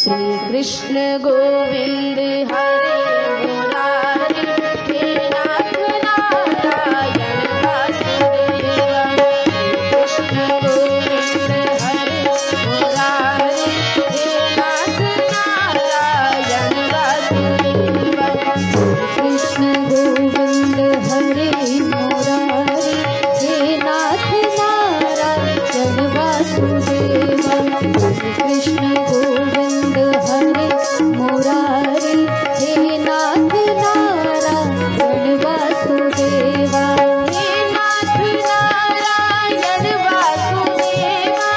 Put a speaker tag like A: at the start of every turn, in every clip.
A: श्री कृष्ण गोविंद हरे मुरारी हे नाथ नारायण वासुदेव। श्री कृष्ण गोविंद हरे मुरारी हे नाथ नारायण वासुदेव। श्री कृष्ण गोविंद हरे मुरारी हे नाथ नारायण वासुदेव। श्री कृष्ण गोविंद हरे मुरारी हे नाथ नारायण वासुदेवा। हे नाथ नारायण वासुदेवा,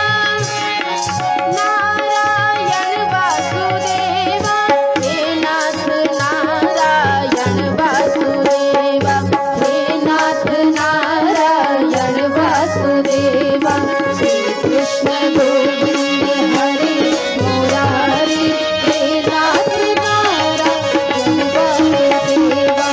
A: नारायण वासुदेवा। हे नाथ नारायण वासुदेवा, हे नाथ नारायण वासुदेवा। श्री कृष्ण गोविंद हरे मुरारी हे नाथ नारायण वासुदेवा।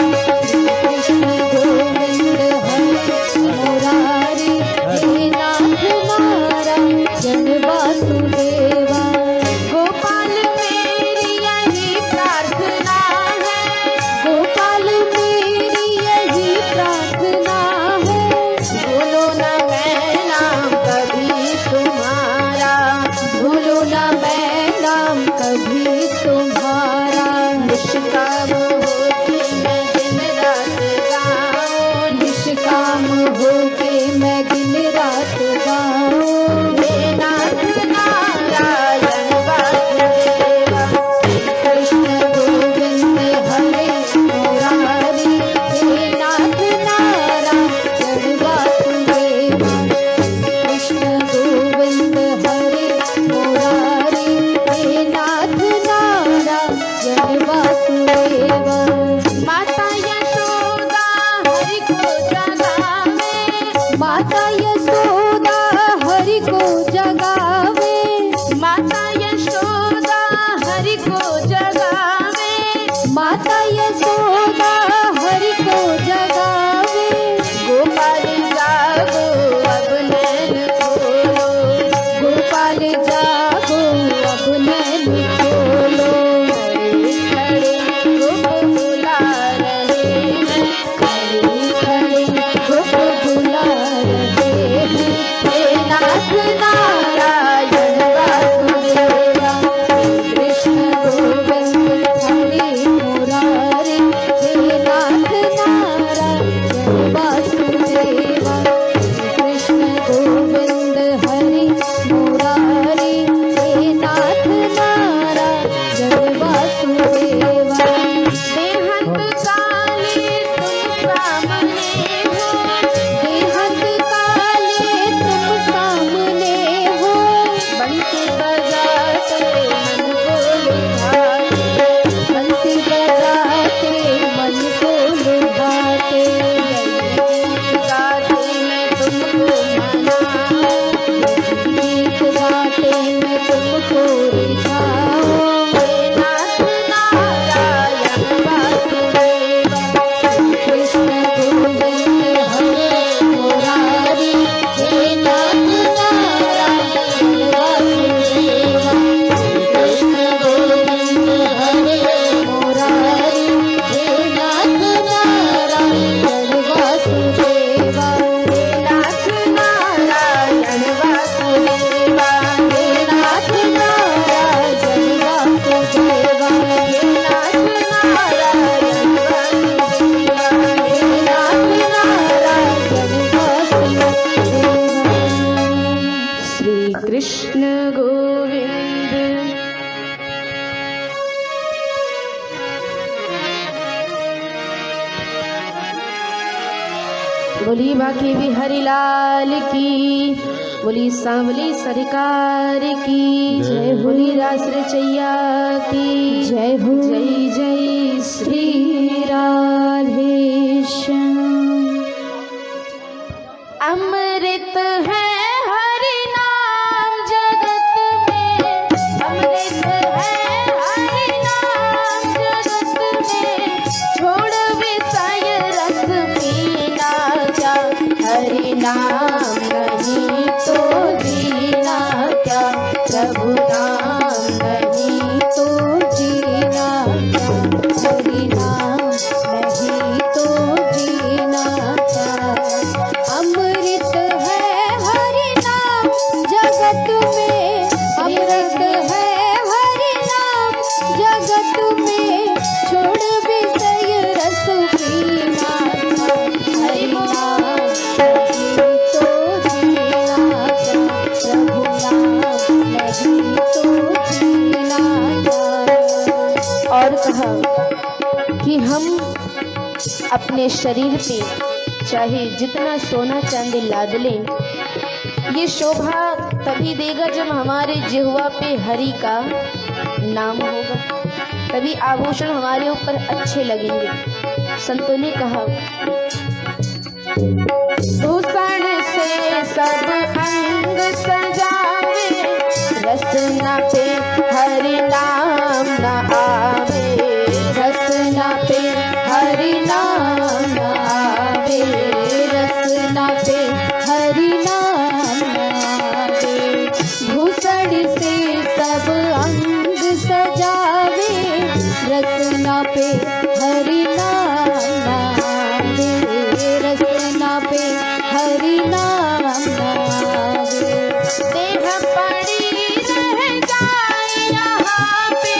A: श्री कृष्ण गोविंद हरे मुरारी हे नाथ नारायण वासुदेवा। गोपाल मेरी यही प्रार्थना है, गोपाल मेरी यही प्रार्थना है। बोलो ना मैं नाम कभी तुम्हारा, बोलो ना मैं नाम कभी तुम्हारा। निष्काम होके मैं दिन रात गाऊं, निष्काम होके मैं दिन रात गाऊं। हे नाथ नारायण वासुदेवा। श्री कृष्ण गोविंद हरे मुरारी हे नाथ नारायण वासुदेवा। कृष्ण गोविंद हरे मुरारी हे नाथ नारायण वासुदेवा। माता यशोदा हरि को जगावे, माता यशोदा हरि को जगावे। माता यशोदा हरि को जगावे, माता यशोदा हरि को जगावे। गोपाल जागो अब नैन खोलो, गोपाल जागो अब नैन खोलो। खड़े खड़े गोप बुला रहे हैं, खड़े खड़े गोप बुला रहे हैं। हे नाथ नारायण वासुदेवा। श्री कृष्ण गोविंद हरे मुरारी हे नाथ नारायण वासुदेवा। श्री कृष्ण गोविंद हरे मुरारी हे नाथ नारायण वासुदेवा। बेहद काले तुम सामने हो, बेहद काले तुम सामने हो। बंसी बजाते मन को लुभाते, बंसी बजाते मन को लुभाते। गीत गाते मैं तुमको मनाऊं, गीत गाते मैं तुमको रिझाऊं। हे नाथ नारायण वासुदेवा। श्री कृष्ण गोविंद हरे मुरारी हे नाथ नारायण वासुदेवा। श्री कृष्ण गोविंद हरे मुरारी हे नाथ नारायण वासुदेवा। हे नाथ नारायण वासुदेवा, हे नाथ नारायण वासुदेवा। हे नाथ नारायण वासुदेवा, हे नाथ नारायण वासुदेवा। श्री कृष्ण गोविंद। बोली बाकी बिहारी लाल की, बोली सांवली सरकार की जय। बोली रास रचैया की जय हो। जय जय श्री राधे श्याम। अमृत है हरि नाम जगत में, अमृत है हरि नाम जगत में। छोड़ विषय रस पीना क्या, हरि नाम नहीं तो जीना क्या। प्रभु नाम नहीं कहा कि हम अपने शरीर पे चाहे जितना सोना चांदी लाद लें, ये शोभा तभी देगा जब हमारे जिह्वा पे हरि का नाम होगा, तभी आभूषण हमारे ऊपर अच्छे लगेंगे। संतों ने कहा भूषण से सब अंग सजावे, रसना पे हरि नाम न आवे, रसना पे हरि नाम न आवे, रसना पे हरि नाम न आवे। भूषण से सब अंग सजावे, रसना पे हरि नाम न आवे, रसना पे हरि नाम न आवे। देह पड़ी रह जाए यहाँ पे,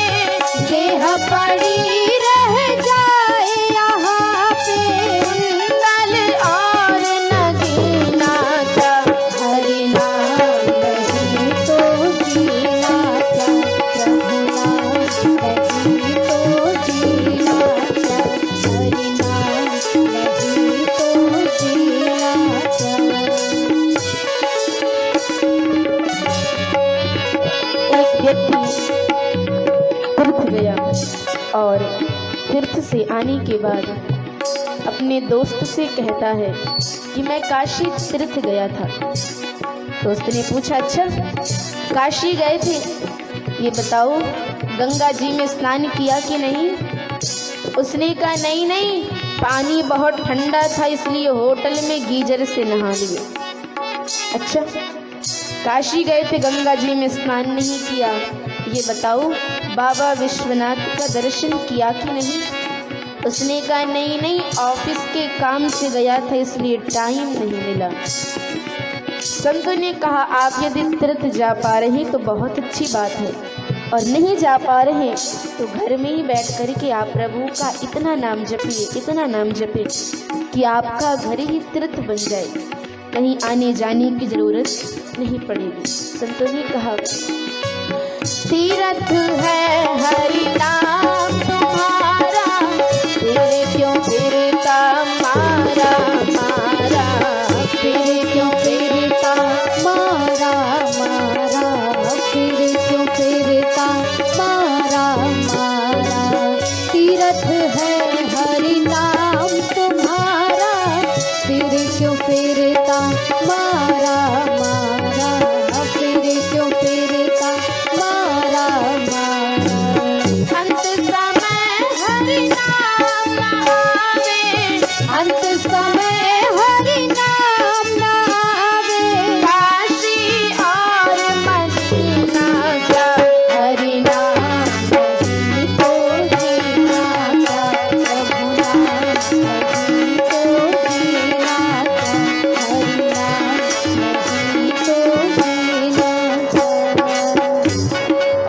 A: देह पड़ी रह जाए यहाँ पे, कुंडल और नगीना का हरि नाम नहीं तो जीना क्या, प्रभु नाम नहीं तो जीना क्या, हरि नाम नहीं तो जीना क्या। एक व्यक्ति तीर्थ गया और तीर्थ से आने के बाद अपने दोस्त से कहता है कि मैं काशी तीर्थ गया था। दोस्त ने पूछा अच्छा काशी गए थे, ये बताओ गंगा जी में स्नान किया कि नहीं? उसने कहा नहीं नहीं, पानी बहुत ठंडा था इसलिए होटल में गीजर से नहा लिए। अच्छा काशी गए थे गंगा जी में स्नान नहीं किया, ये बताओ बाबा विश्वनाथ का दर्शन किया कि नहीं? उसने कहा नहीं नहीं, ऑफिस के काम से गया था इसलिए टाइम नहीं मिला। संतों ने कहा आप यदि तीर्थ जा पा रहे तो बहुत अच्छी बात है, और नहीं जा पा रहे तो घर में ही बैठ कर के आप प्रभु का इतना नाम जपिए, इतना नाम जपे कि आपका घर ही तीर्थ बन जाए, कहीं आने जाने की जरूरत नहीं पड़ेगी। संतों ने कहा तीर्थ है हरि नाम तुम्हारा, फिर क्यों फिरता मारा मारा, फिर क्यों फिरता मारा मारा, फिर क्यों फिरता मारा मारा। तीर्थ है हरि नाम तुम्हारा, फिर क्यों फिरता मारा मारा, फिर क्यों फिरता मारा मारा। अंत समय हरि नाम न आवे, अंत समय हरि नाम न आवे, काशी और मदीना का हरि नाम नहीं तो जीना का, प्रभु नाम नहीं तो जीना का, हरि नाम नहीं तो जीना का।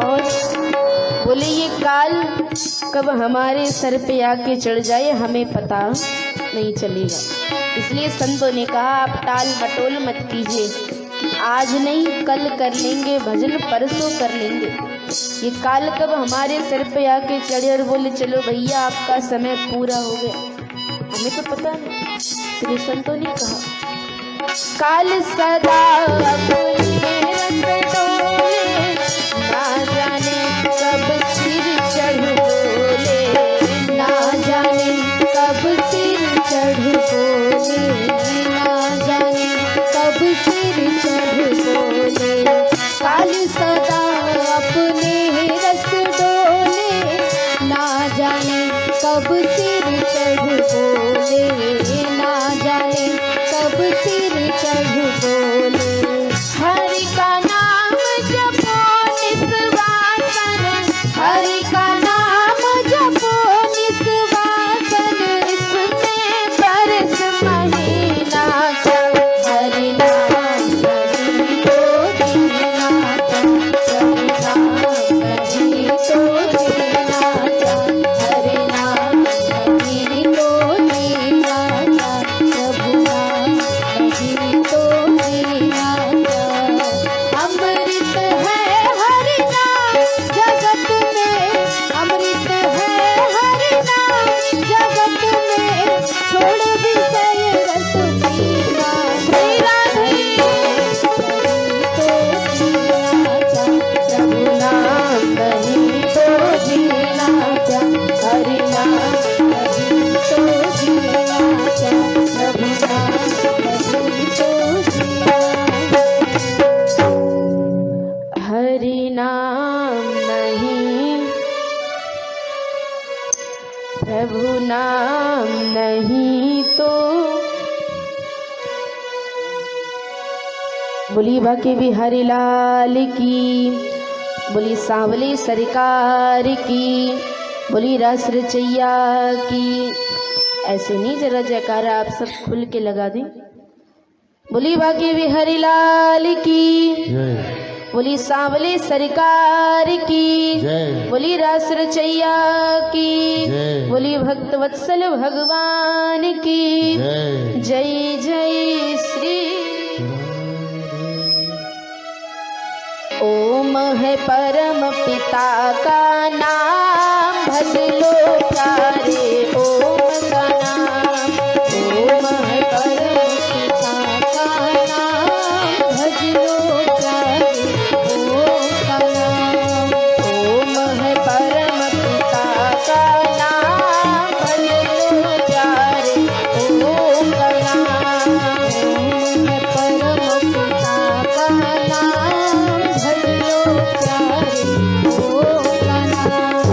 A: और बोले ये काल कब हमारे सर पे आके चढ़ जाए हमें पता नहीं चलेगा। इसलिए संतों ने कहा आप टाल मटोल मत कीजिए, आज नहीं कल कर लेंगे भजन, परसों कर लेंगे। ये काल कब हमारे सर पे आके चढ़े और बोले चलो भैया आपका समय पूरा हो गया, हमें तो पता नहीं। इसलिए संतों ने कहा काल सदा अपने रस डोले, ना जाने कब सिर चढ़ बोले, ना जाने कब सिर चढ़ बोले, ना जाने कब सिर चढ़ बोले। काल सदा अपने रस डोले, ना जाने कब सिर चढ़ बोले, ना जाने कब सिर चढ़ बोले। हरि का नाम जपो निस्वासन, हरि का नाम जपो निस्वासन, इसमें बरस महीना का हरि नाम नहीं तो जीना का, प्रभु नाम नहीं तो जीना का, हरि नाम नहीं तो जीना का, प्रभु नाम नहीं तो जीना का। अमृत है हरि नाम जगत में, प्रभु नाम नहीं तो। बोली बाके बिहारी लाल की, बोली सांवले सरकार की, बोली रस रचैया की। ऐसे नहीं, जरा जयकारा आप सब खुल के लगा दें। बोली बाके बिहारी लाल की, बोली सांवले सरकार की, बोली रस रचैया की, बोली भक्त वत्सल भगवान की जय जय श्री। ओम है परम पिता का नाम, भज लो प्यारे ओम का नाम। ओम है परम पिता का नाम, भज लो प्यारे ओम का नाम। ओम है परम पिता का नाम, भज लो प्यारे ओम का नाम। ओम है परम पिता का नाम, भज लो प्यारे ओम का नाम।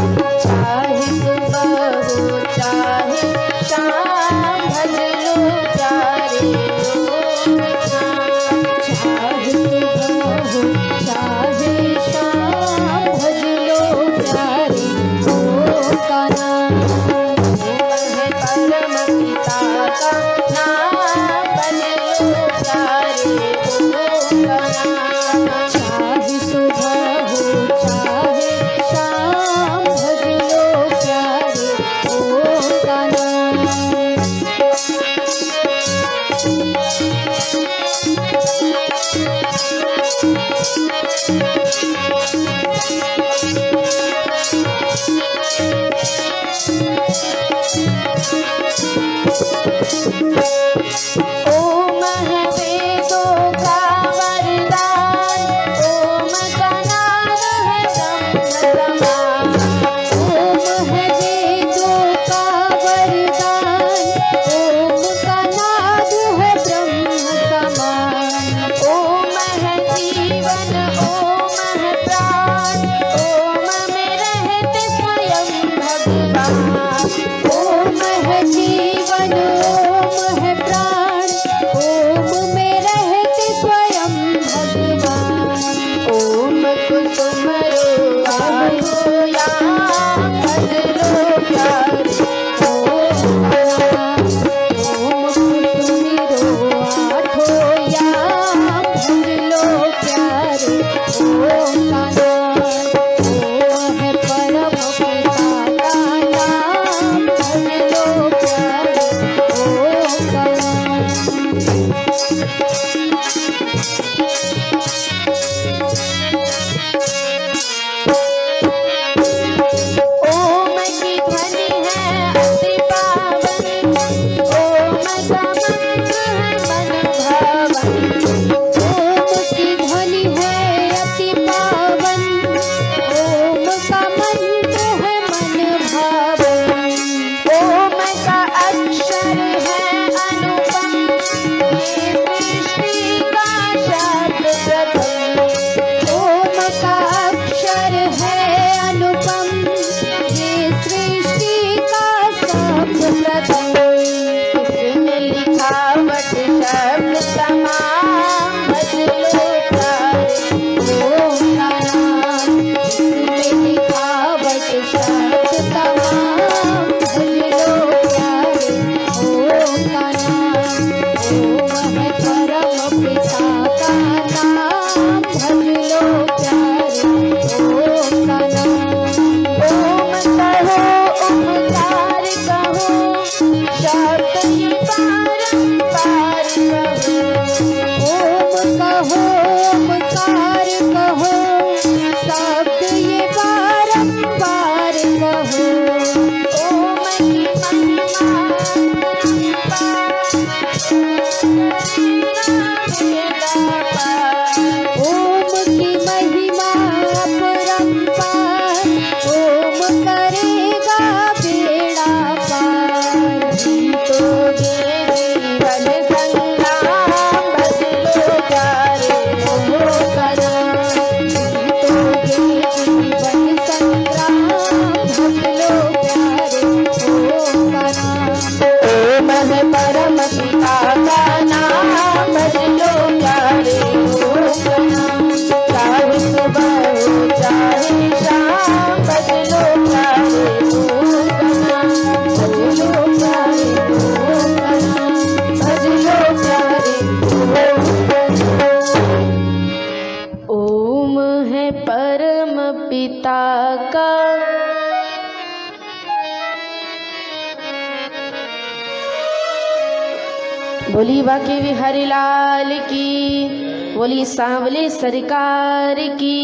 A: बोली बाके बिहारी लाल की, बोली सांवले सरकार की,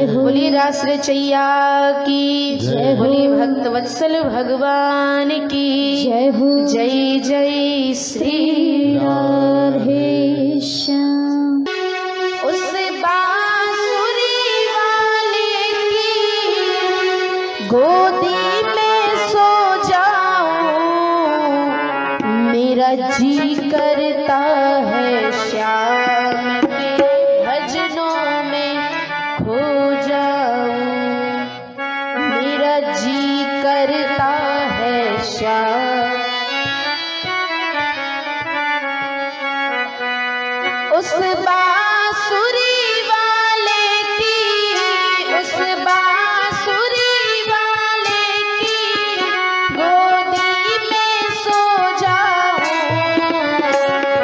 A: बोली रास रचैया की, बोली भक्त वत्सल भगवान की जय हो। जय जय श्री राधे श्याम। उस बांसुरी वाले की गोदी में सो जाऊं, मेरा जी करता है श्याम के भजनों में खो जाऊं, मेरा जी करता है श्याम। उस बांसुरी वाले की, उस बांसुरी वाले की गोदी में सो जाऊं,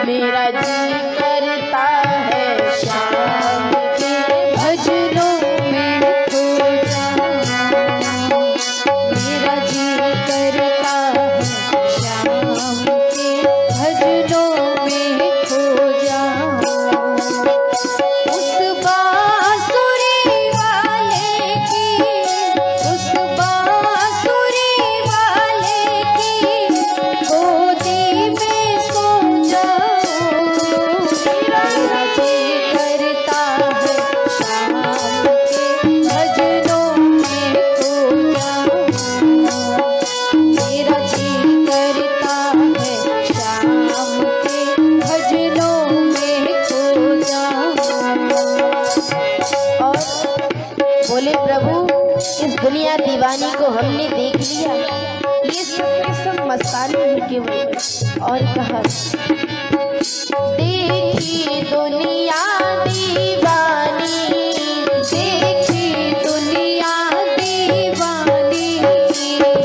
A: मेरा जी करता है श्याम के भजनों में खो जाऊं, मेरा जी करता है श्याम के भजनों में खो जाऊं। उस बांसुरी वाले की, उस बांसुरी वाले की गोदी में सो जाऊं, मेरा जी करता है श्याम के भजनों में खो जाऊं, मेरा जी करता है श्याम के भजनों में खो जाऊं। और बोले प्रभु, इस दुनिया दीवानी को हमने देख लिया, ये सब मस्तानी है केवल। और कहा, देखी दुनिया दीवानी, देखी दुनिया दीवानी,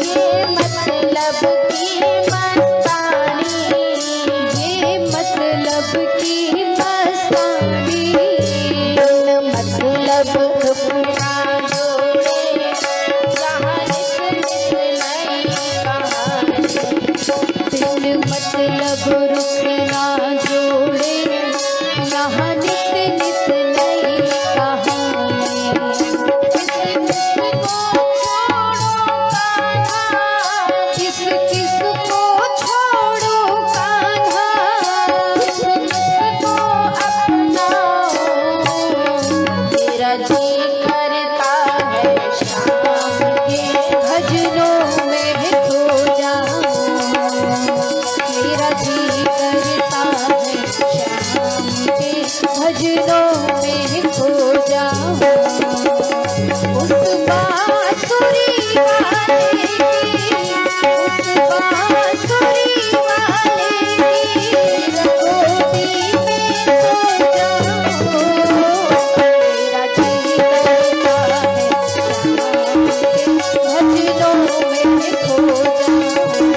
A: ये मतलब की मस्तानी, ये मतलब की मस्तानी, मतलब अपना जोड़े, जहाँ नित नित नई कहानी, बिन मतलब रुक ना जोड़े, यहाँ नित नित नई कहानी। किस किस को छोड़ो कान्हा, किस किस को अपनाओ, मेरा जी करता है श्याम के भजनों में खो जाऊं, मेरा जी करता है श्याम के भजनों में खो जाऊं। उस बांसुरी वाले की, उस बांसुरी वाले की गोदी में सो जाऊं, मेरा जी करता है श्याम के भजनों में खो जाऊं,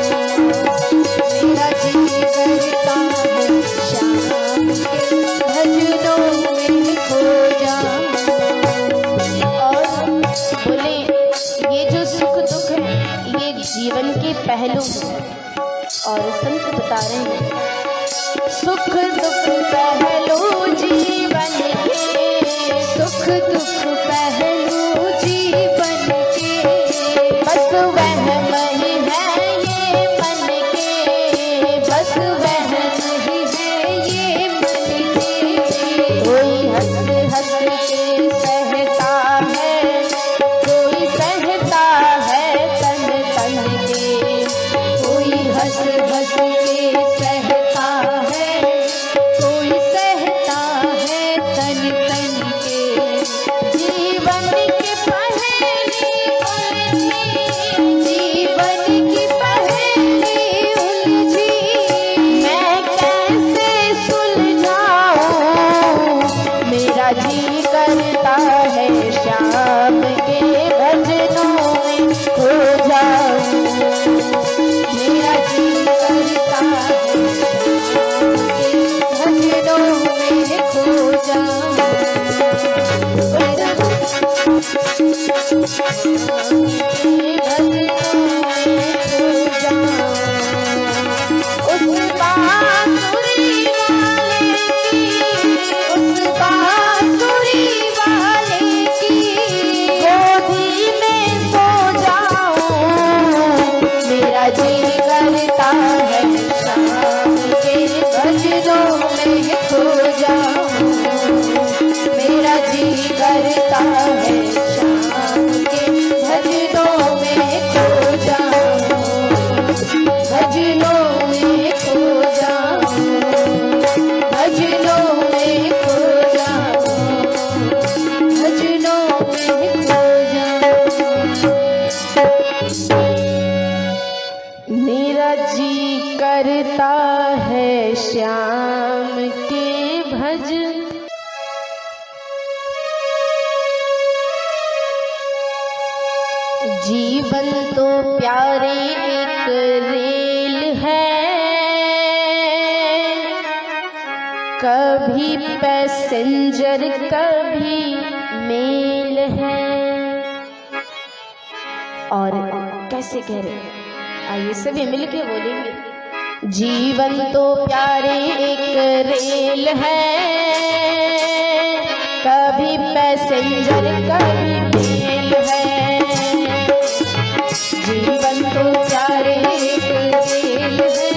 A: मेरा जी करता है श्याम के भजनों में खो जाऊं। और बोले, ये जो सुख दुख है ये जीवन के पहलू हैं, और संत बता रहे हैं, सुख दुख पहलू जीवन के, सुख दुख पहलू जीवन के, बस वहम ही है ये मन के, बस वहम ही है ये मन के। कोई हंस हंस के सहता है, कोई सहता है तन तन के, कोई हंस हंस के सहता है, कोई सहता है मेरा जी करता है श्याम के भज। जीवन तो प्यारे एक रेल है, कभी पैसेंजर कभी मेल है। और कैसे कह रहे हैं, आइए सभी मिलके बोलेंगे। जीवन तो प्यारे एक रेल है, कभी पैसेंजर कभी मेल है। जीवन तो प्यारे एक रेल है,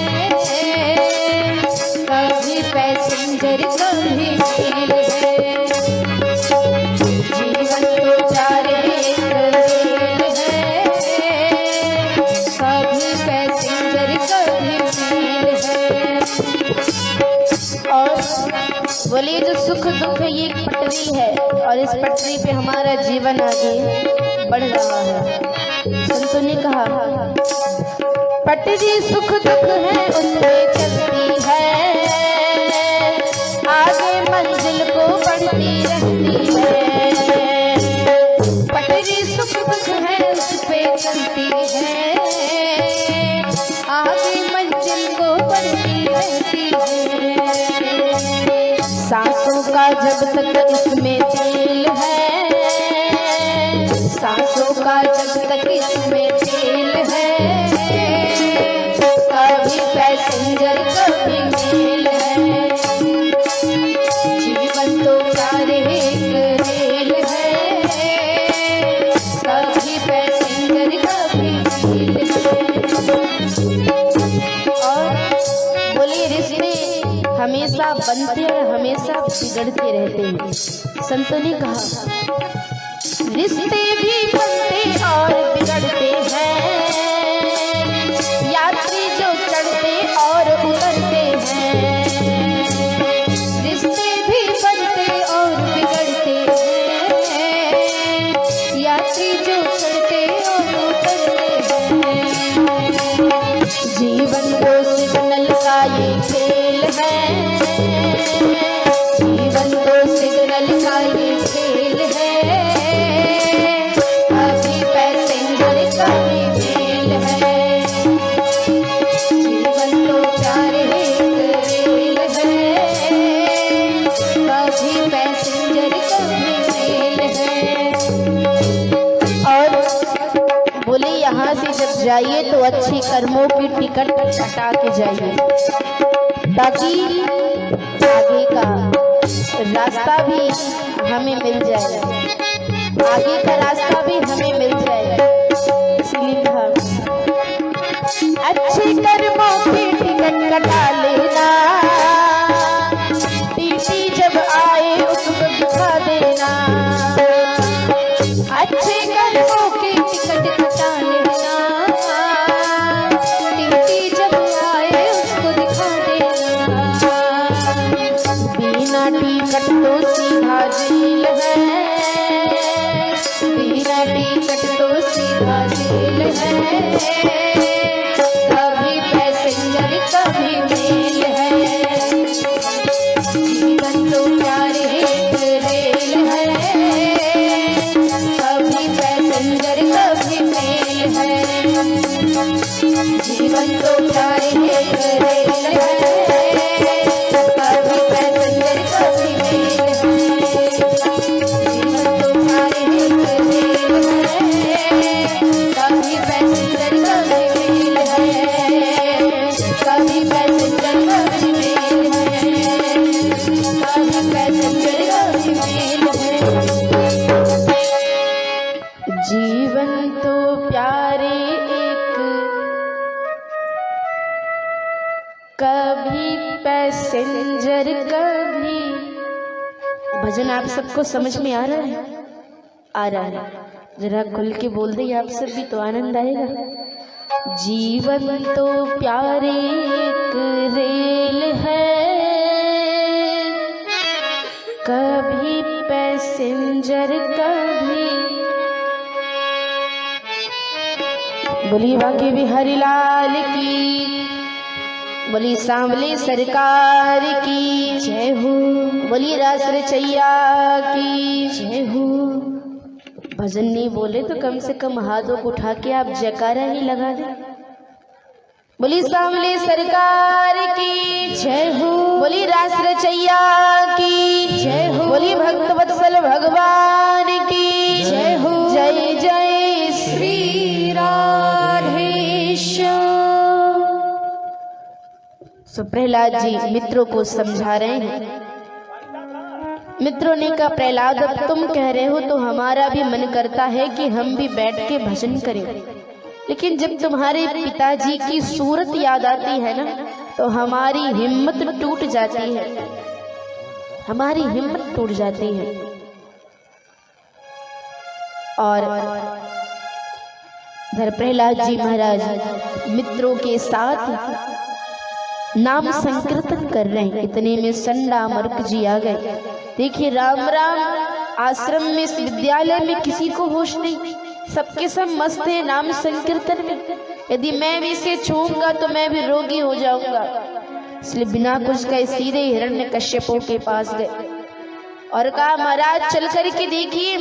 A: कभी पैसेंजर कभी मेल है। जीवन तो प्यारे एक रेल है, कभी पैसेंजर कभी मेल है। और बोलिए जो सुख दुख है ये एक पटरी है, और इस पटरी पे हमारा जीवन आगे बढ़ रहा है। संतों ने कहा पटरी सुख दुख है उस पे चलती है, आगे मंजिल को बढ़ती रहती है। पटरी सुख दुख है उस पे चलती है, आगे मंजिल को बढ़ती रहती है। सांसों का जब तक इसमें तेल है, सांसों का जब तक इसमें तेल है, कभी पैसेंजर कभी मेल है। जीवन तो प्यारे एक रेल है, कभी पैसेंजर कभी मेल है। और बोलिए रिश्ते हमेशा बनते और हमेशा बिगड़ते रहते हैं। संतों ने कहा रिश्ते भी बनते और बिगड़ते हैं, यात्री जो चढ़ते और उतरते हैं। रिश्ते भी बनते और बिगड़ते हैं, यात्री जो चढ़ते और उतरते हैं। जीवन को सिग्नल का ये खेल है, जीवन को सिग्नल का ये खेल है, कभी पैसेंजर कभी मेल है। जीवन तो प्यारे एक रेल है, कभी पैसेंजर कभी मेल है। और बोले यहाँ से जब जाइए तो अच्छे कर्मों की टिकट कटा के जाइए, ताकि आगे का रास्ता भी हमें मिल जाए, आगे का रास्ता भी हमें मिल जाए। इसलिए कहा अच्छे कर्मों की टिकट कटा लेना, टीटी जब आए उसको दिखा देना। अच्छे कर्मों की टिकट कटा लेना, टीटी जब आए उसको दिखा देना। बिना टिकट तो सीधा जेल है, बिना टिकट तो सीधा जेल है, कभी पैसेंजर कभी मेल है। जीवन तो प्यारे एक रेल है, कभी पैसेंजर कभी मेल है। जीवन तो प्यारे एक रेल है, कभी पैसेंजर कभी मेल है। जीवन तो प्यारे एक रेल है, पैसेंजर कभी। भजन आप सबको समझ में आ रहा है? आ रहा है, जरा खुल के बोल दे आप सब भी तो आनंद आएगा। जीवन तो प्यारे एक रेल है, कभी पैसेंजर कभी। बोली बाके बिहारी लाल की, बोली सांवले सरकार की जय हो, बोली रास रचैया की जय हो। भजन नहीं बोले तो कम से कम हाथों को उठा के आप जयकारा ही लगा दे। बोली सांवले सरकार की जय हो, बोली रास रचैया की जय हो, बोली भक्त वत्सल भगवान की जय हो। जय जय श्री राधेश्याम। सो प्रहलाद जी मित्रों को समझा रहे हैं। मित्रों ने कहा प्रहलाद अब तुम कह रहे हो तो हमारा भी मन करता है कि हम भी बैठ के भजन करें, लेकिन जब तुम्हारे पिताजी की सूरत याद आती है ना तो हमारी हिम्मत टूट जाती है, हमारी हिम्मत टूट जाती है। और धर प्रहलाद जी महाराज मित्रों के साथ नाम संकीर्तन कर रहे हैं। इतने में संडा मर्क जी आ गए। देखिए राम राम आश्रम में, इस विद्यालय में किसी को होश नहीं, सबके सब मस्त है नाम संकीर्तन में। यदि मैं भी इसे छूऊंगा तो मैं भी रोगी हो जाऊंगा। इसलिए बिना कुछ कहे सीधे हिरण्यकश्यपों के पास गए और कहा महाराज चल कर के देखिए।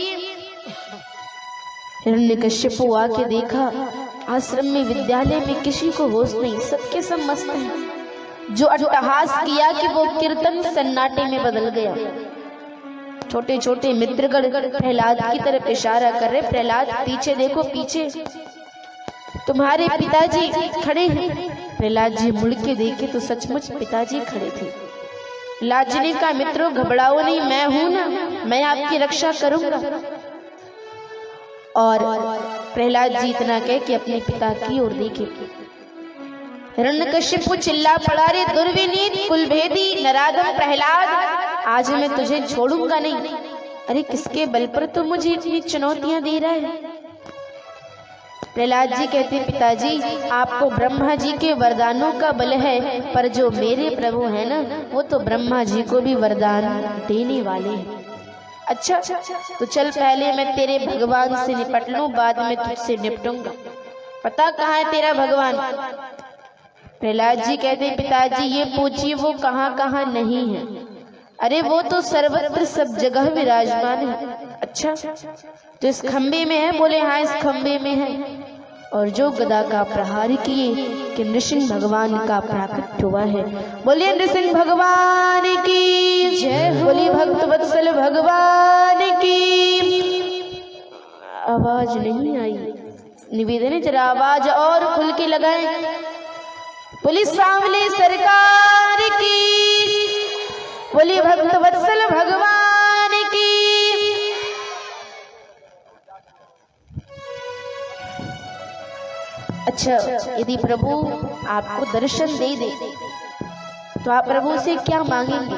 A: हिरण्यकश्यपु आके देखा आश्रम में विद्यालय में किसी को होश नहीं, सबके सब मस्त हैं। जो अट्टहास किया कि वो कीर्तन सन्नाटे में बदल गया। छोटे छोटे मित्रगण प्रहलाद की तरफ इशारा कर रहे, प्रहलाद पीछे देखो पीछे, तुम्हारे पिताजी खड़े हैं। प्रहलाद जी मुड़ के देखे तो सचमुच पिताजी खड़े थे। प्रहलाद जी ने कहा मित्रों घबराओ नहीं, मैं हूं ना, मैं आपकी रक्षा करूंगा। और प्रहलाद जी इतना कह के अपने पिता की ओर देखे। हिरण्यकश्यप चिल्ला पड़ा, रे दुर्विनीत कुलभेदी नराधम प्रहलाद, आज मैं तुझे छोड़ूंगा नहीं। अरे किसके बल पर तुम मुझे इतनी चुनौतियां दे रहा है? प्रहलाद जी कहते पिताजी आपको ब्रह्मा जी के वरदानों का बल है, पर जो मेरे प्रभु है ना वो तो ब्रह्मा जी को भी वरदान देने वाले हैं। अच्छा तो चल पहले मैं तेरे भगवान से निपट लूं, बाद में तुझसे निपटूंगा। पता कहाँ है तेरा भगवान? प्रहलाद जी कहते पिताजी ये पूछिए वो कहाँ कहाँ नहीं है। अरे वो तो सर्वत्र सब जगह विराजमान है। अच्छा तो इस खंबे में है? बोले हाँ इस खंबे में है। और जो गदा का प्रहार किए कि नृसिंह भगवान का प्राकट्य हुआ है। बोलिए नृसिंह भगवान की जय, बोलिए भक्त वत्सल भगवान की। आवाज नहीं आई, निवेदन है जरा आवाज और खुल के लगाएं। बोली सांवले सरकार की, बोली भक्त वत्सल भगवान की। अच्छा यदि प्रभु आपको दर्शन दे दे तो आप प्रभु से क्या मांगेंगे?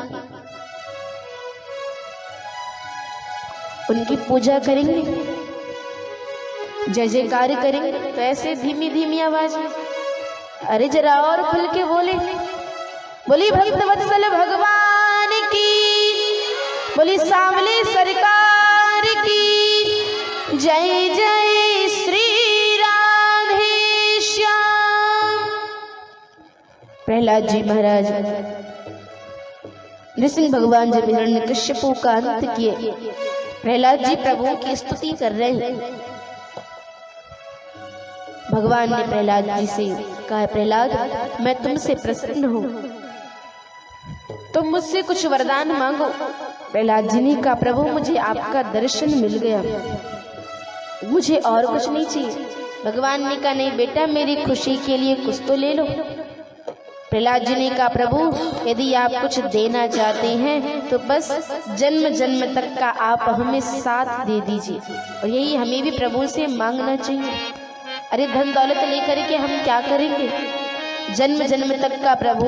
A: उनकी पूजा करेंगे, जय जयकार करेंगे? तो ऐसे धीमी धीमी आवाज में, अरे जरा और खुल के बोले। बोली भक्त वत्सल भगवान की, बोली सांवले सरकार की जय जय श्री राधेश्याम। प्रहलाद जी महाराज नृसिंह भगवान जब हिरण्यकश्यपु का अंत किए, प्रहलाद जी प्रभु की स्तुति कर रहे हैं। भगवान ने प्रहलाद जी से कहा प्रहलाद मैं तुमसे प्रसन्न हूँ, तुम मुझसे कुछ वरदान मांगो। प्रहलाद जी ने कहा प्रभु मुझे आपका दर्शन मिल गया, मुझे और कुछ नहीं चाहिए। भगवान ने कहा नहीं बेटा मेरी खुशी के लिए कुछ तो ले लो। प्रहलाद जी ने कहा प्रभु यदि आप कुछ देना चाहते हैं तो बस जन्म जन्म तक का आप हमें साथ दे दीजिए, और यही हमें भी प्रभु से मांगना चाहिए। अरे धन दौलत लेकर के हम क्या करेंगे? जन्म जन्म तक का प्रभु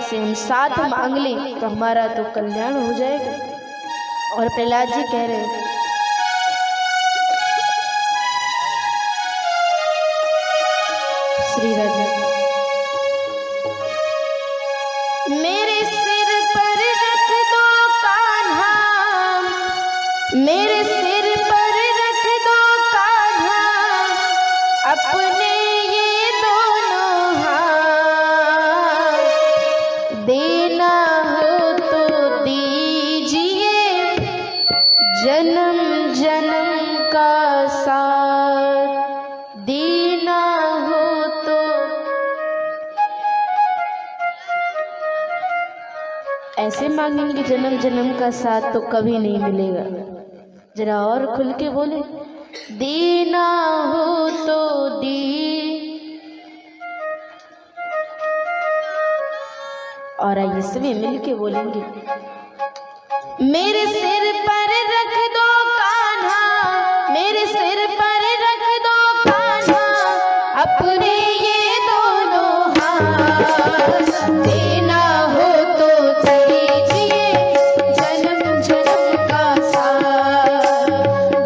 A: से हम साथ मांग ले तो हमारा तो कल्याण हो जाएगा। और प्रहलाद जी कह रहे हैं, श्री राधे मेरे सिर पर रख दो कान्हा, मेरे सिर पर रख दो कान्हा, अपने ये दोनों हाथ, देना हो तो दीजिए जन्म जन्म का साथ, देना हो तो। ऐसे मांगेंगे जन्म जन्म का साथ तो कभी नहीं मिलेगा। जरा और खुल के बोले, देना हो तो दी। और आइए सभी मिल के बोलेंगे, मेरे सिर पर रख दो कान्हा, मेरे सिर पर रख दो कान्हा, अपने ये दोनों हाथ, देना हो तो दीजिए जन्म जन्म का साथ,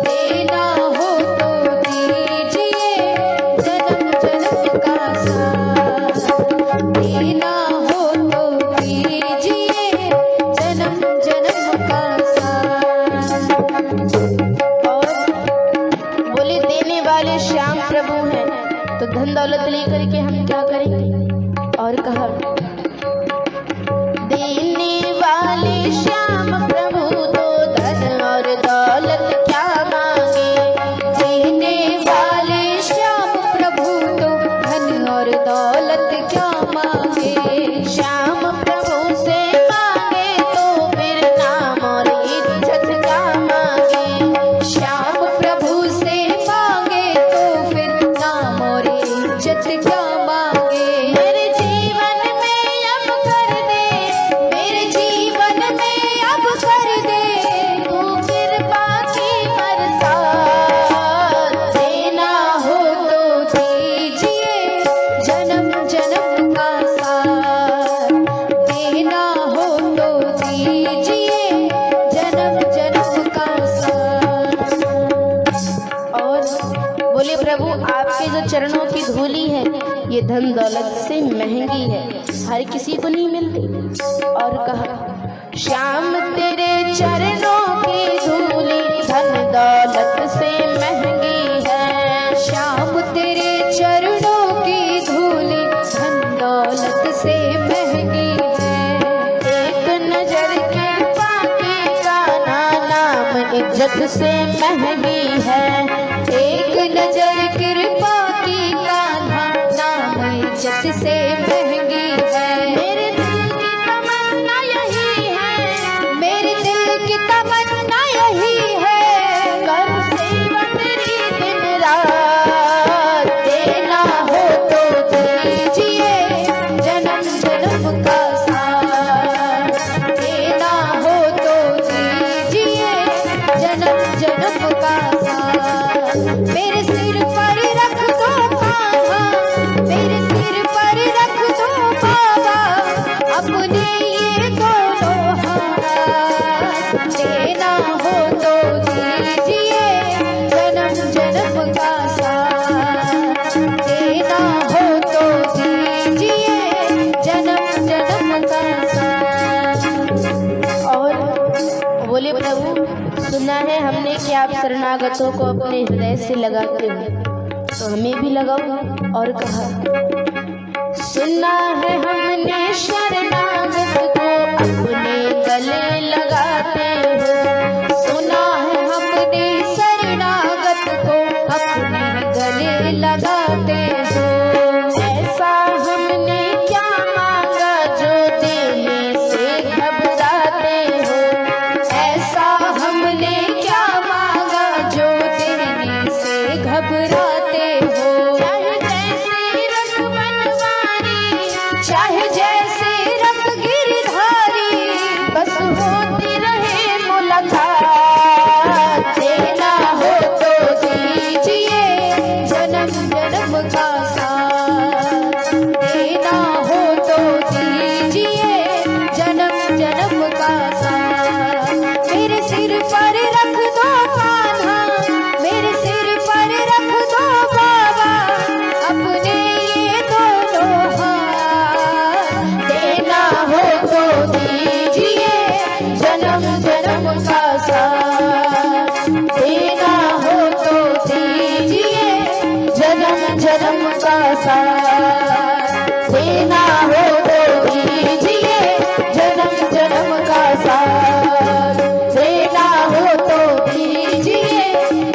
A: देना हो तो दीजिए जन्म जन्म का साथ, देना हो तो दीजिए जन्म जन्म का साथ। और बोले देने वाले श्याम प्रभु हैं तो धन दौलत लेकर के हम क्या करेंगे। और कहा, देने वाले श्याम प्रभु तो धन और दौलत क्या मांगे, देने वाले श्याम प्रभु तो धन और दौलत क्या मांगे, श्याम प्रभु से मांगे तो फिर नाम और इज्जत क्या मांगे, श्याम प्रभु से मांगे तो फिर नाम और इज्जत क्या मांगे। मेरे जीवन में अब कर दे, मेरे जीवन में अब कर दे तू कृपा की बरसात, देना हो तो दीजिए जन्म जन्म का साथ, देना हो तो दीजिए जन्म जन्म का साथ। और बोले प्रभु आपके जो चरणों की धूली है ये धन दौलत से महंगी है, हर किसी को नहीं मिलती। और कहा, श्याम तेरे चरणों की धूली धन दौलत से महंगी है, श्याम तेरे चरणों की धूली धन दौलत से महंगी है, एक नजर कृपा की कान्हा नाम इज्जत से महंगी है, एक नजर कृपा की कान्हा नाम इज्जत से महंगी है। मेरे दिल की तमन्ना यही है, मेरे दिल की तमन्ना यही है, कर सेवा तेरी दिन रात, देना हो तो दीजिए जन्म जन्म का साथ, देना हो तो दीजिए जन्म जन्म का साथ। मेरे सिर पर रख दो कान्हा, मेरे सिर पर रख दो बाबा, अपने ये दोनों हाथ, देना हो तो दीजिए जन्म जन्म का साथ, देना हो तो दीजिए जन्म जन्म का साथ। और बोले प्रभु सुना है हमने कि आप शरणागतों को अपने हृदय से लगाते हो तो हमें भी लगाओ। और कहा, सुना है हमने शरणागत को अपने गले लगाते हो, सुना है हमने शरणागत को अपने गले लगाते हो, ऐसा हमने क्या मांगा जो देने से घबराते हो, ऐसा हमने क्या मांगा जो देने से घबराते हो, चाहे जैसे रंग बनवारी, चाहे जैसे रंग गिरधारी, बस होती रहे मुलाकात, देना हो तो दीजिए जन्म जन्म जन्म जन्म का साथ देना हो तो दीजिए, जन्म जन्म का साथ देना हो तो दीजिए,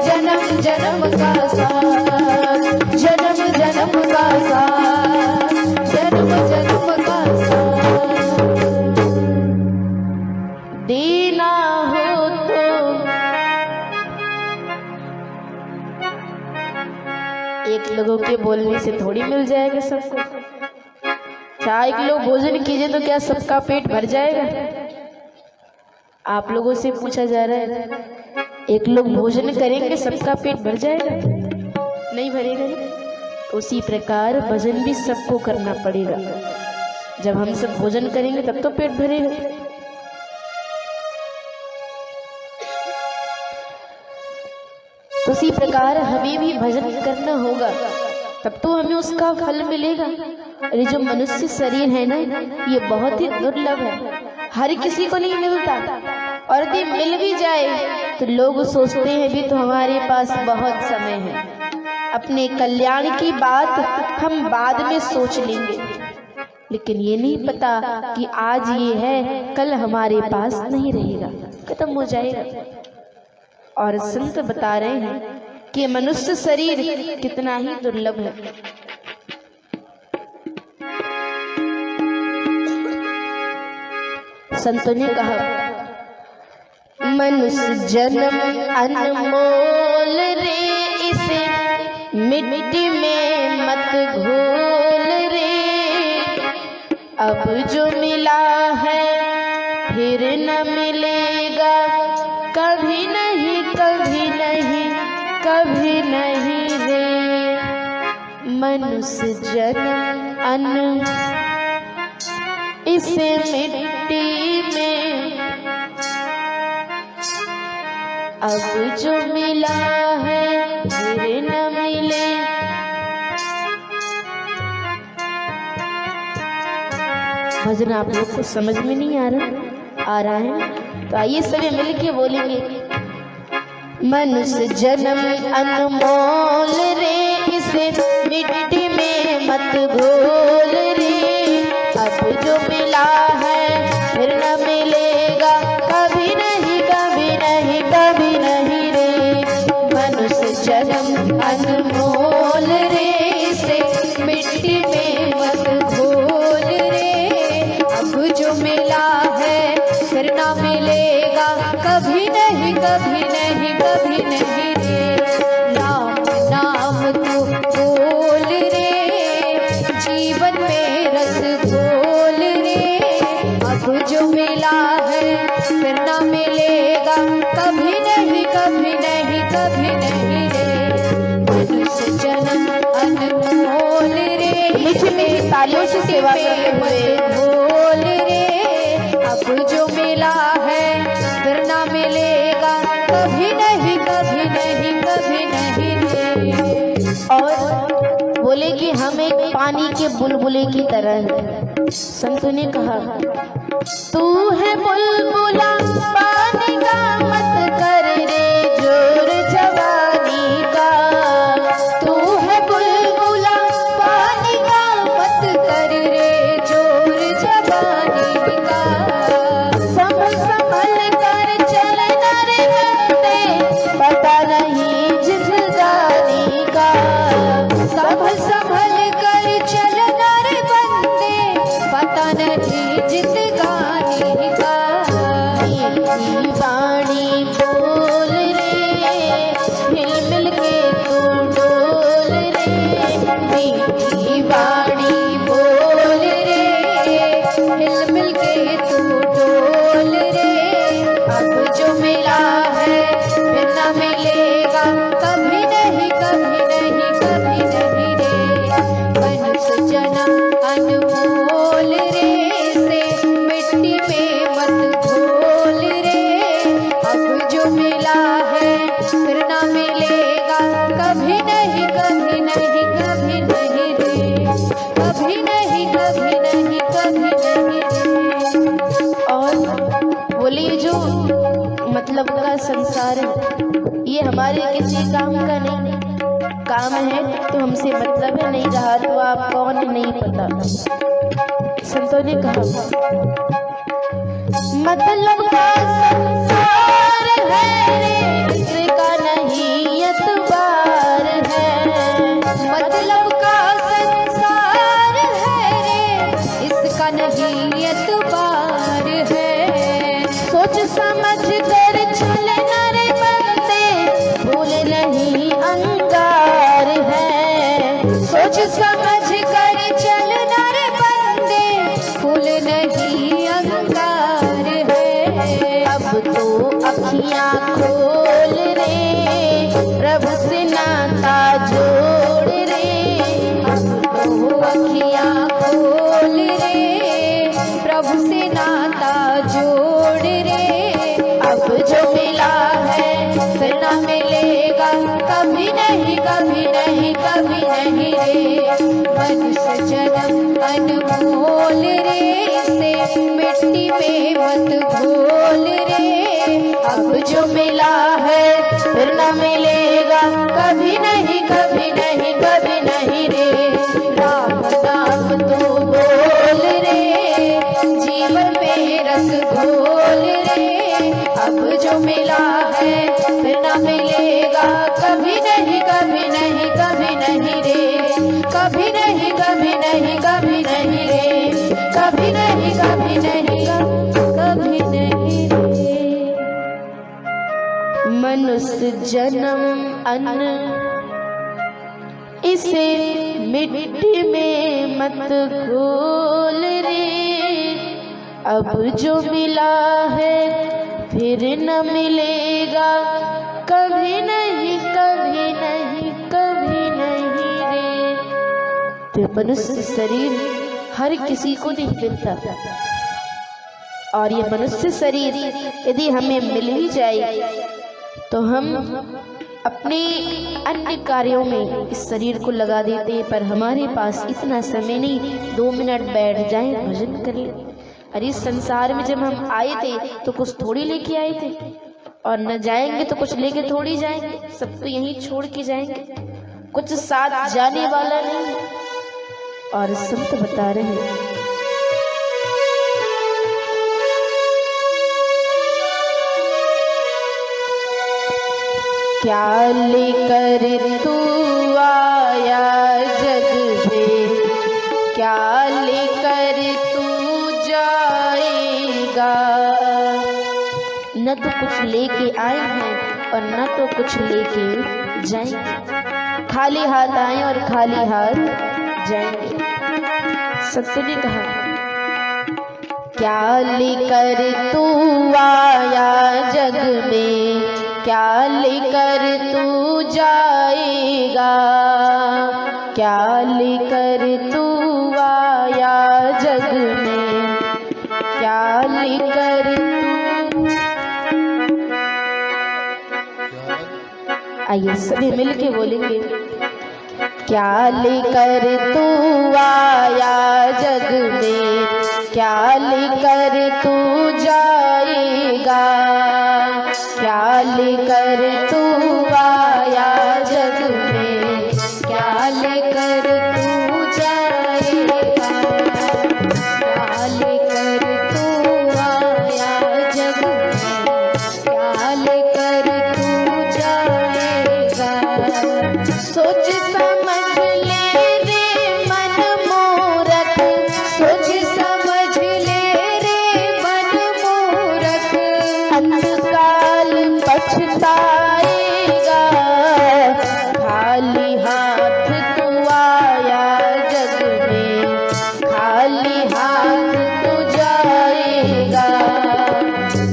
A: जन्म जन्म का साथ, जन्म जन्म का साथ, जन्म जन्म का साथ देना हो तो। एक लोगों के बोलने से थोड़ी मिल जाएगा सबको। चाहे एक लोग भोजन कीजिए तो क्या सबका पेट भर जाएगा? आप लोगों से पूछा जा रहा है, एक लोग भोजन करेंगे सबका पेट भर जाएगा? नहीं भरेगा नहीं। उसी प्रकार भजन भी सबको करना पड़ेगा। जब हम सब भोजन करेंगे तब तो पेट भरेगा। उसी प्रकार हमें भी भजन करना होगा, तब तो हमें उसका फल मिलेगा। अरे जो मनुष्य शरीर है ना, ये बहुत ही दुर्लभ है, हर किसी को नहीं मिलता। और यदि मिल भी जाए तो लोग सोचते हैं भी तो हमारे पास बहुत समय है, अपने कल्याण की बात हम बाद में सोच लेंगे। लेकिन ये नहीं पता कि आज ये है, कल हमारे पास नहीं रहेगा, खत्म हो जाएगा। और संत बता रहे हैं कि मनुष्य शरीर कितना ही दुर्लभ है। संतों ने कहा, मनुष्य जन्म अनमोल रे, इसे मिट्टी में मत घोल रे। अब जो मिला है फिर न मिलेगा, कभी नहीं कभी नहीं कभी नहीं रे। मनुष्य जन्म अन्न इसे मिट्टी में, अब जो मिला है फिर न मिले। भजन आप लोग को समझ में नहीं आ रहा है? तो आइए सभी मिलके बोलेंगे, मनुष्य जन्म अनमोल रे, इसे मिट्टी में मत घोल रे। अब जो मिला है फिर न मिलेगा, कभी नहीं कभी नहीं कभी नहीं रे। मनुष्य जन्म अनमोल रे, इसे मिट्टी में मत घोल रे। अब जो मिला है फिर न मिलेगा, कभी नहीं कभी नहीं कभी नहीं रे। नाम नाम तू बोल रे, जीवन में रस घोल रे। अब जो मिला है फिर न मिलेगा, कभी नहीं कभी नहीं कभी नहीं रे। मनुष्य जन्म अनमोल रे, मीठी मीठी तालियों से सेवा करते हुए बोल रे। अब जो मिला है फिर न मिलेगा, कभी नहीं कभी नहीं कभी नहीं रे। और बोले कि हम एक पानी के बुलबुले की तरह हैं। संतों ने कहा, तू है बुलबुला पानी का, मत कर रे जोर जवानी का। तू है बुलबुला पानी का, मत कर रे जोर जवानी का। संभल संभल कर चलना रे बंदे, पता नहीं जिंदगानी का। संभल संभल कर चलना रे बंदे, पता नहीं जिंदगानी का। मीठी वाणी बोल रे, मिल मिल के तू डोल रे। मीठी वाणी बोल रे, मिल मिल के तू डोल रे। अब जो मिला है फिर न मिलेगा, कभी नहीं कभी नहीं कभी नहीं रे। मनुष्य जन्म अनमोल रे, से मिट्टी में मत घोल रे। अब जो मिला है फिर न मिलेगा, कभी नहीं कभी नहीं कभी नहीं रे। कभी नहीं कभी नहीं कभी नहीं रे। और बोले जो मतलब का संसार है, ये हमारे किसी काम का नहीं। काम काम है तो हमसे मतलब है, नहीं रहा तो आप कौन है नहीं पता। संतों ने कहा मतलब का संसार है इसका नहीं एतबार है, मतलब का संसार है इसका नहीं एतबार है। सोच समझ कर चलना रे बंदे भूल नहीं अंगार है, सोच समझ कर चलना रे बंदे भूल नहीं अंगार है। अब तो अखियां खोल रे प्रभु से नाता जोड़ रे, अब तो अखियां खोल रे प्रभु से नाता जोड़ रे। अब जो मिला है फिर ना मिलेगा कभी नहीं कभी नहीं कभी नहीं रे। मनुष्य जन्म अनमोल रे इसे मिट्टी में मत घोल रे। अब जो मिला है फिर ना मिलेगा कभी नहीं कभी नहीं कभी नहीं रे। राम नाम तू बोल रे जीवन में रस घोल रे। अब जो मिला है फिर ना मिलेगा कभी नहीं कभी नहीं कभी नहीं रे। कभी नहीं कभी नहीं कभी नहीं रे, कभी नहीं कभी नहीं कभी नहीं रे। मनुष्य जन्म अन्न इसे मिट्टी में मत घोल रे। अब जो मिला है फिर न मिलेगा कभी नहीं कभी नहीं कभी नहीं रे। तो मनुष्य शरीर हर किसी को नहीं मिलता, और ये मनुष्य शरीर यदि हमें मिल ही जाए तो हम अपने अन्य कार्यों में इस शरीर को लगा देते हैं। पर हमारे पास इतना समय नहीं 2 मिनट बैठ जाएं भजन कर ले। अरे इस संसार में जब हम आए थे तो कुछ थोड़ी लेके आए थे, और न जाएंगे तो कुछ लेके थोड़ी जाएंगे, सब तो यहीं छोड़ के जाएंगे, कुछ साथ जाने वाला नहीं। और संत बता रहे हैं क्या लेकर तू आया जग में, क्या लेकर तू जाएगा। न तो कुछ लेके आए हैं और न तो कुछ लेके जाएंगे, खाली हाथ आए और खाली हाथ जाएंगे। सत्य ने कहा क्या लेकर तू आया जग में, क्या लेकर तू जाएगा, क्या लेकर तू आया जग में, क्या लेकर तू। आइए सभी मिलके बोलेंगे क्या लेकर तू आया जग में, क्या लेकर तू जाएगा, क्या लेकर तू आया जग में, क्या लेकर तू जाएगा, क्या लेकर तू आया जग में, क्या लेकर तू जाएगा। सोच समझ ले रे मन मूरख, सोच समझ ले रे मन मूरख, अंतकाल पछताएगा, खाली हाथ तू आया जग में, खाली हाथ तू जाएगा,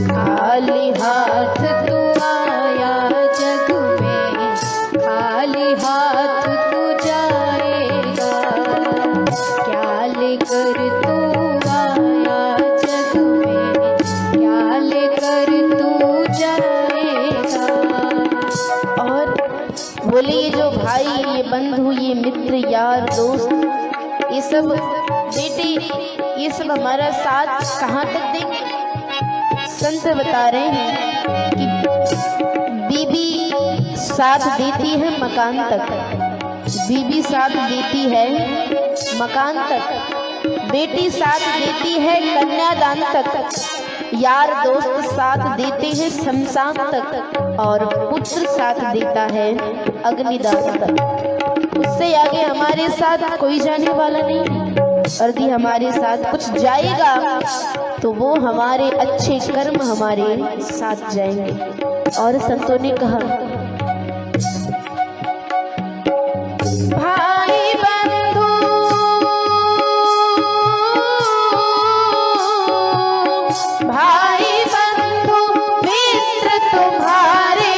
A: खाली हाथ तू आया जग में, खाली हाथ तू जाएगा, क्या लेकर तू आया जग में, क्या लेकर तू जाएगा। और बोले ये जो भाई, ये बंधु, ये मित्र, यार, दोस्त, ये सब बेटे, ये सब हमारा साथ कहाँ तक देंगे। संत बता रहे हैं कि बीबी साथ देती है मकान तक, बीवी साथ देती है मकान तक, बेटी साथ देती है कन्यादान तक, यार दोस्त साथ देते हैं शमशान तक, और पुत्र साथ देता है अग्निदान तक। उससे आगे हमारे साथ कोई जाने वाला नहीं। और यदि हमारे साथ कुछ जाएगा तो वो हमारे अच्छे कर्म हमारे साथ जाएंगे। और संतों ने कहा, भाई बंधु मित्र तुम्हारे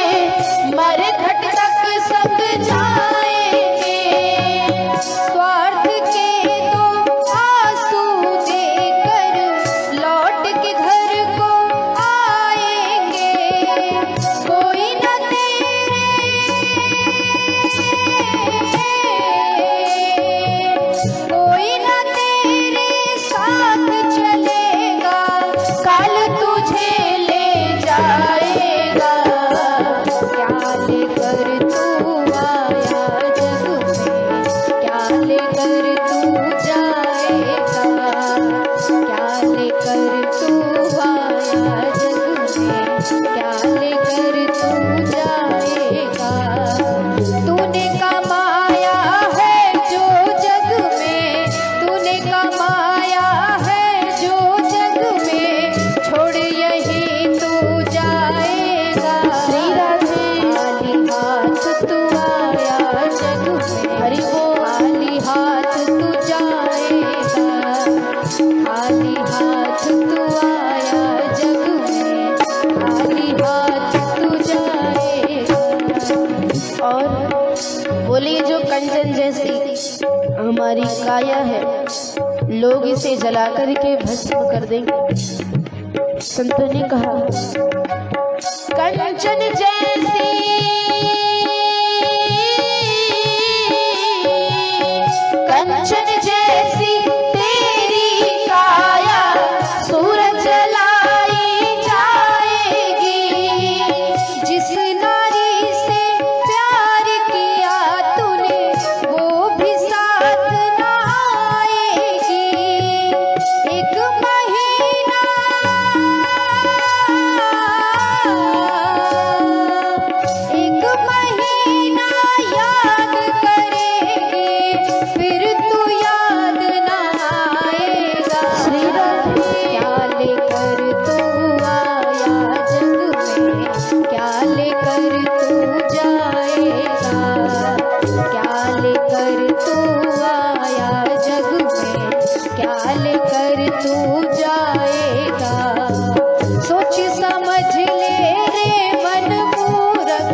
A: मरघट तक सब जाएंगे, स्वार्थ के तो आंसू देकर लौट के घर को आएंगे। कोई न तेरे साथ चलेगा, कल तुझे ले जाएगा। क्या लेकर तू आया जग में, क्या लेकर तू जाएगा। क्या लेकर तू आया जग में, क्या लेकर तू जाएगा। तूने कमाया है जो जग में, तूने कमाया है जो जग में, छोड़ यही तू जाएगा। खाली हाथ तू आया जग में, हरि वो खाली हाथ तू जाएगा। खाली हाथ तू आया जग में, खाली हाथ तू जाएगा। और बोली, जो कंचन जैसी हमारी काया है, लोग इसे जला करके भस्म कर देंगे। संतों ने कहा, कंचन जैसी तेरी काया सूरज जलाई जाएगी। जिस नारी से प्यार किया तूने, वो भी साथ ना आएगी। एक महीना याद करेगी, फिर तू याद ना आएगा। क्या लेकर तू आया जग में, क्या लेकर तू जाएगा। क्या लेकर तू आया जग में, क्या लेकर तू जाएगा। सोच समझ ले रे मन मूरख,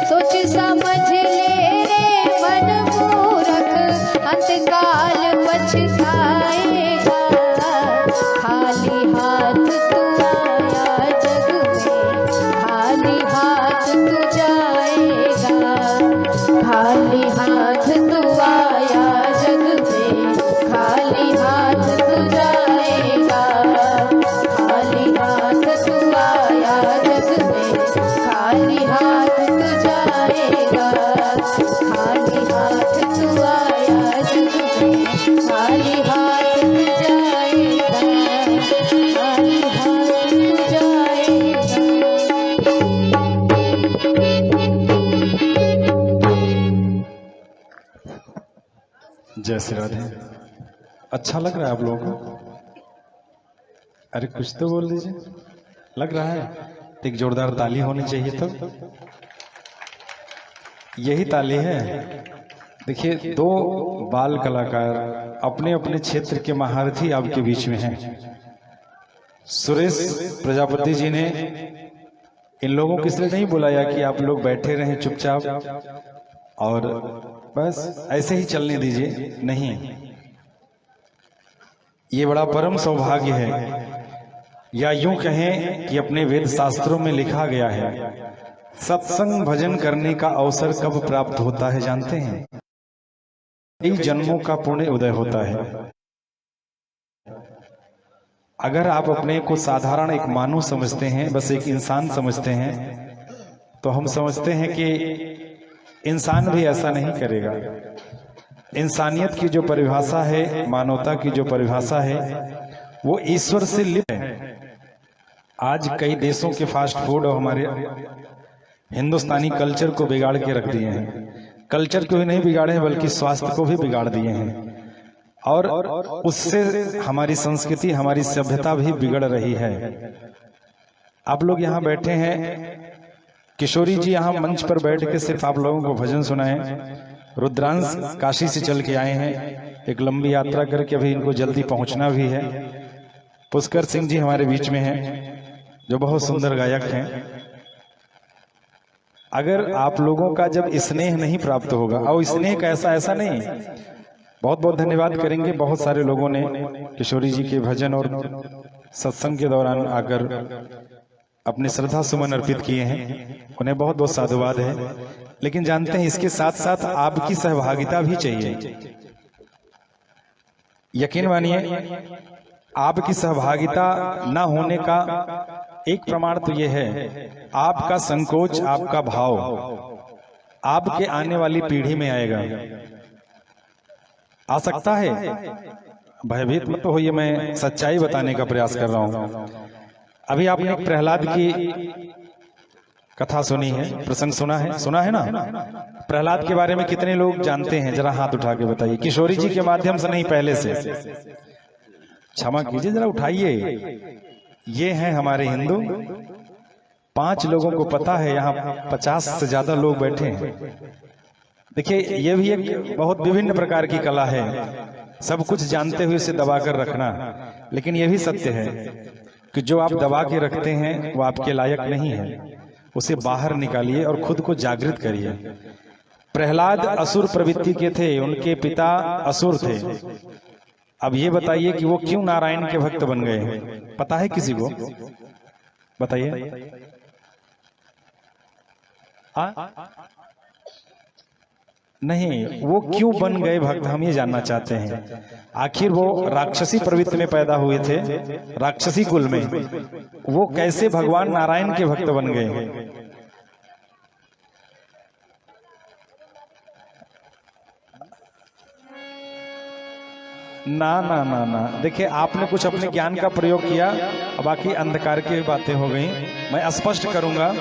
A: सोच समझ ले रे मन मूरख, अंतकाल पछताएगा। खाली हाथ तू आया जग में, खाली हाथ तू जाएगा। खाली हाथ तू आया जग में, खाली हाथ तू जाएगा। खाली हाथ तू आया जग में, खाली हाथ तू जाएगा। खाली हाथ तू आया जग में, खाली हाथ तू जाएगा। खाली हाथ तू जाएगा।
B: जय श्री राधे। अच्छा लग रहा है आप लोगों को? अरे कुछ तो बोल दीजिए। लग रहा है तो एक जोरदार ताली होनी चाहिए। तो यही ताली है। देखिए, दो बाल कलाकार अपने अपने क्षेत्र के महारथी आपके बीच में हैं। सुरेश प्रजापति जी ने इन लोगों को इसलिए नहीं बुलाया कि आप लोग बैठे रहें चुपचाप और बस ऐसे ही चलने दीजिए, नहीं। ये बड़ा परम सौभाग्य है, या यूं कहें कि अपने वेद शास्त्रों में लिखा गया है, सत्संग भजन करने का अवसर कब प्राप्त होता है जानते हैं? कई जन्मों का पुण्य उदय होता है। अगर आप अपने को साधारण एक मानव समझते हैं, बस एक इंसान समझते हैं, तो हम समझते हैं कि इंसान भी ऐसा नहीं करेगा। इंसानियत की जो परिभाषा है, मानवता की जो परिभाषा है, वो ईश्वर से लिप्त है। आज कई देशों के फास्ट फूड और हमारे हिंदुस्तानी कल्चर को बिगाड़ के रख दिए हैं। कल्चर को ही नहीं बिगाड़े हैं बल्कि स्वास्थ्य को भी बिगाड़ दिए हैं, और उससे हमारी संस्कृति, हमारी सभ्यता भी बिगड़ रही है। आप लोग यहाँ बैठे हैं, किशोरी जी यहाँ मंच पर बैठ के सिर्फ आप लोगों को भजन सुनाए। रुद्रांश काशी से चल के आए हैं, एक लंबी यात्रा करके, अभी इनको जल्दी पहुंचना भी है। पुष्कर सिंह जी हमारे बीच में हैं, जो बहुत सुंदर गायक हैं। अगर आप लोगों का जब स्नेह नहीं प्राप्त होगा, और स्नेह का ऐसा नहीं, बहुत बहुत धन्यवाद करेंगे। बहुत सारे लोगों ने किशोरी जी के भजन और सत्संग के दौरान आकर अपने श्रद्धा सुमन अर्पित किए हैं, उन्हें बहुत बहुत साधुवाद है। लेकिन जानते हैं, इसके साथ साथ आपकी सहभागिता भी चाहिए। यकीन मानिए, आपकी सहभागिता न होने का एक प्रमाण तो यह है, आपका संकोच, आपका भाव आपके आने वाली पीढ़ी में आएगा। आ सकता है, भयभीत मत होइए, मैं सच्चाई बताने का प्रयास कर रहा हूं। अभी आपने प्रहलाद की कथा सुनी है, प्रसंग सुना है ना? प्रहलाद के बारे में कितने लोग जानते हैं? जरा हाथ उठा के बताइए। किशोरी जी के माध्यम से नहीं, पहले से। क्षमा कीजिए, जरा उठाइए। ये हैं हमारे हिंदू। 5 लोगों को पता है, यहाँ 50 से ज्यादा लोग बैठे हैं। देखिए, ये भी एक बहुत विभिन्न प्रकार की कला है, सब कुछ जानते हुए इसे दबा कर रखना। लेकिन यह भी सत्य है कि जो आप दबा के रखते हैं वो आपके लायक नहीं है। उसे बाहर निकालिए और खुद को जागृत करिए। प्रहलाद असुर प्रवृत्ति के थे, उनके पिता असुर थे। अब ये बताइए कि वो क्यों नारायण के भक्त बन गए? पता है किसी को? बताइए। नहीं, वो क्यों बन गए भक्त, हम ये जानना चाहते हैं। आखिर वो राक्षसी प्रवृत्ति में पैदा हुए थे, राक्षसी कुल में, वो कैसे भगवान नारायण के भक्त बन गए? ना ना ना ना, देखिए, आपने कुछ अपने ज्ञान का प्रयोग किया, बाकी अंधकार की बातें हो गई। मैं स्पष्ट करूंगा,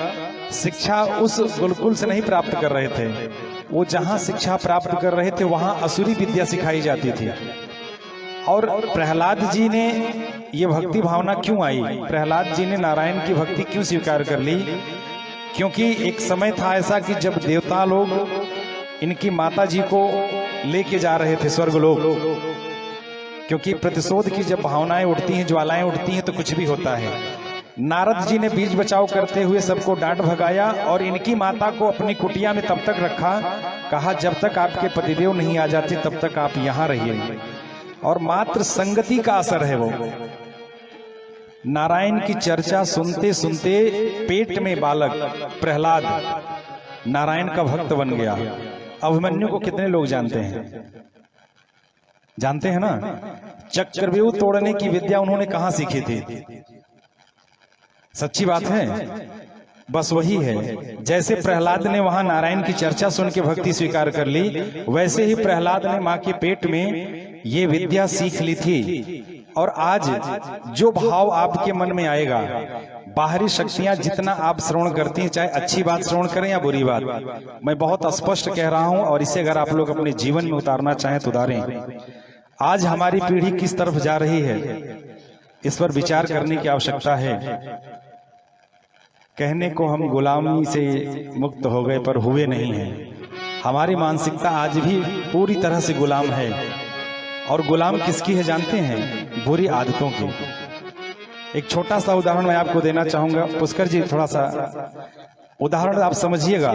B: शिक्षा उस गुरुकुल से नहीं प्राप्त कर रहे थे। वो जहां शिक्षा प्राप्त कर रहे थे वहां असुरी विद्या सिखाई जाती थी। और प्रहलाद जी ने ये भक्ति भावना क्यों आई? प्रहलाद जी ने नारायण की भक्ति क्यों स्वीकार कर ली? क्योंकि एक समय था ऐसा कि जब देवता लोग इनकी माता जी को लेके जा रहे थे स्वर्गलोक। क्योंकि प्रतिशोध की जब भावनाएं उठती हैं, ज्वालाएं उठती हैं, तो कुछ भी होता है। नारद जी ने बीच बचाव करते हुए सबको डांट भगाया और इनकी माता को अपनी कुटिया में तब तक रखा, कहा जब तक आपके पतिदेव नहीं आ जाते तब तक आप यहाँ रहिए। और मात्र संगति का असर है वो। नारायण की चर्चा सुनते सुनते पेट में बालक प्रहलाद नारायण का भक्त बन गया। अभिमन्यु को कितने लोग जानते हैं? जानते हैं ना? चक्रव्यूह तोड़ने की विद्या उन्होंने कहां सीखी थी? सच्ची बात है, बस वही है। जैसे प्रहलाद ने वहां नारायण की चर्चा सुन के भक्ति स्वीकार कर ली, वैसे ही प्रहलाद ने मां के पेट में ये विद्या सीख ली थी। और आज जो भाव आपके मन में आएगा, बाहरी शक्तियां जितना आप श्रवण करती हैं, चाहे अच्छी बात श्रवण करें या बुरी बात, मैं बहुत स्पष्ट कह रहा हूं, और इसे अगर आप लोग अपने जीवन में उतारना चाहें तो उतारें। आज हमारी पीढ़ी किस तरफ जा रही है, इस पर विचार करने की आवश्यकता है। कहने को हम गुलामी से मुक्त हो गए, पर हुए नहीं हैं। हमारी मानसिकता आज भी पूरी तरह से गुलाम है। और गुलाम किसकी है जानते हैं? बुरी आदतों की। एक छोटा सा उदाहरण मैं आपको देना चाहूंगा। पुष्कर जी, थोड़ा सा उदाहरण आप समझिएगा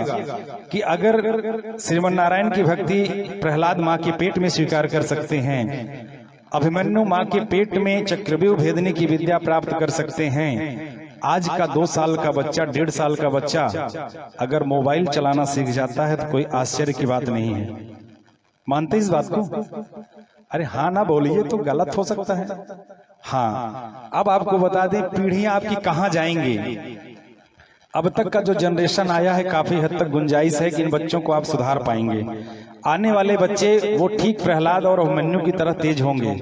B: कि अगर श्रीमन नारायण की भक्ति प्रहलाद माँ के पेट में स्वीकार कर सकते हैं, अभिमन्यु माँ के पेट में चक्रव्यूह भेदने की विद्या प्राप्त कर सकते हैं, आज का 2 साल का बच्चा, 1.5 साल का बच्चा अगर मोबाइल चलाना सीख जाता है तो कोई आश्चर्य की बात नहीं है। मानते इस बात को? अरे हाँ ना बोलिए तो गलत हो सकता है। हाँ, अब आपको बता दें पीढ़ियां आपकी कहां जाएंगी। अब तक का जो जनरेशन आया है, काफी हद तक गुंजाइश है कि इन बच्चों को आप सुधार पाएंगे। आने वाले बच्चे वो ठीक प्रहलाद और अभिमन्यु की तरह तेज होंगे।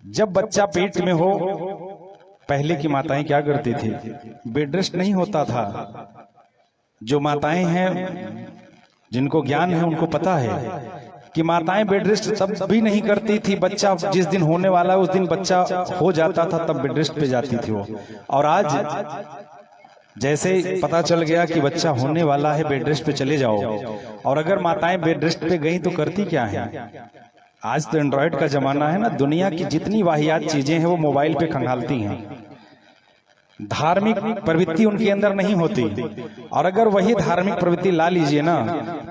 B: जब बच्चा पेट में हो, पहले की माताएं क्या करती थी? बेड रेस्ट नहीं होता था। जो माताएं हैं, जिनको ज्ञान है, उनको पता है कि माताएं बेड रेस्ट तब भी नहीं करती थी। बच्चा जिस दिन होने वाला उस दिन बच्चा हो जाता था, तब बेड रेस्ट पे जाती थी वो। और आज जैसे पता चल गया कि बच्चा होने वाला है, बेड रेस्ट पे चले जाओ। और अगर माताएं बेड रेस्ट पे गई तो करती क्या है? आज तो एंड्रॉइड का जमाना है ना, दुनिया की जितनी वाहियात चीजें हैं वो मोबाइल पे खंगालती हैं। धार्मिक प्रवृत्ति उनके अंदर नहीं होती। और अगर वही धार्मिक प्रवृत्ति ला लीजिए ना,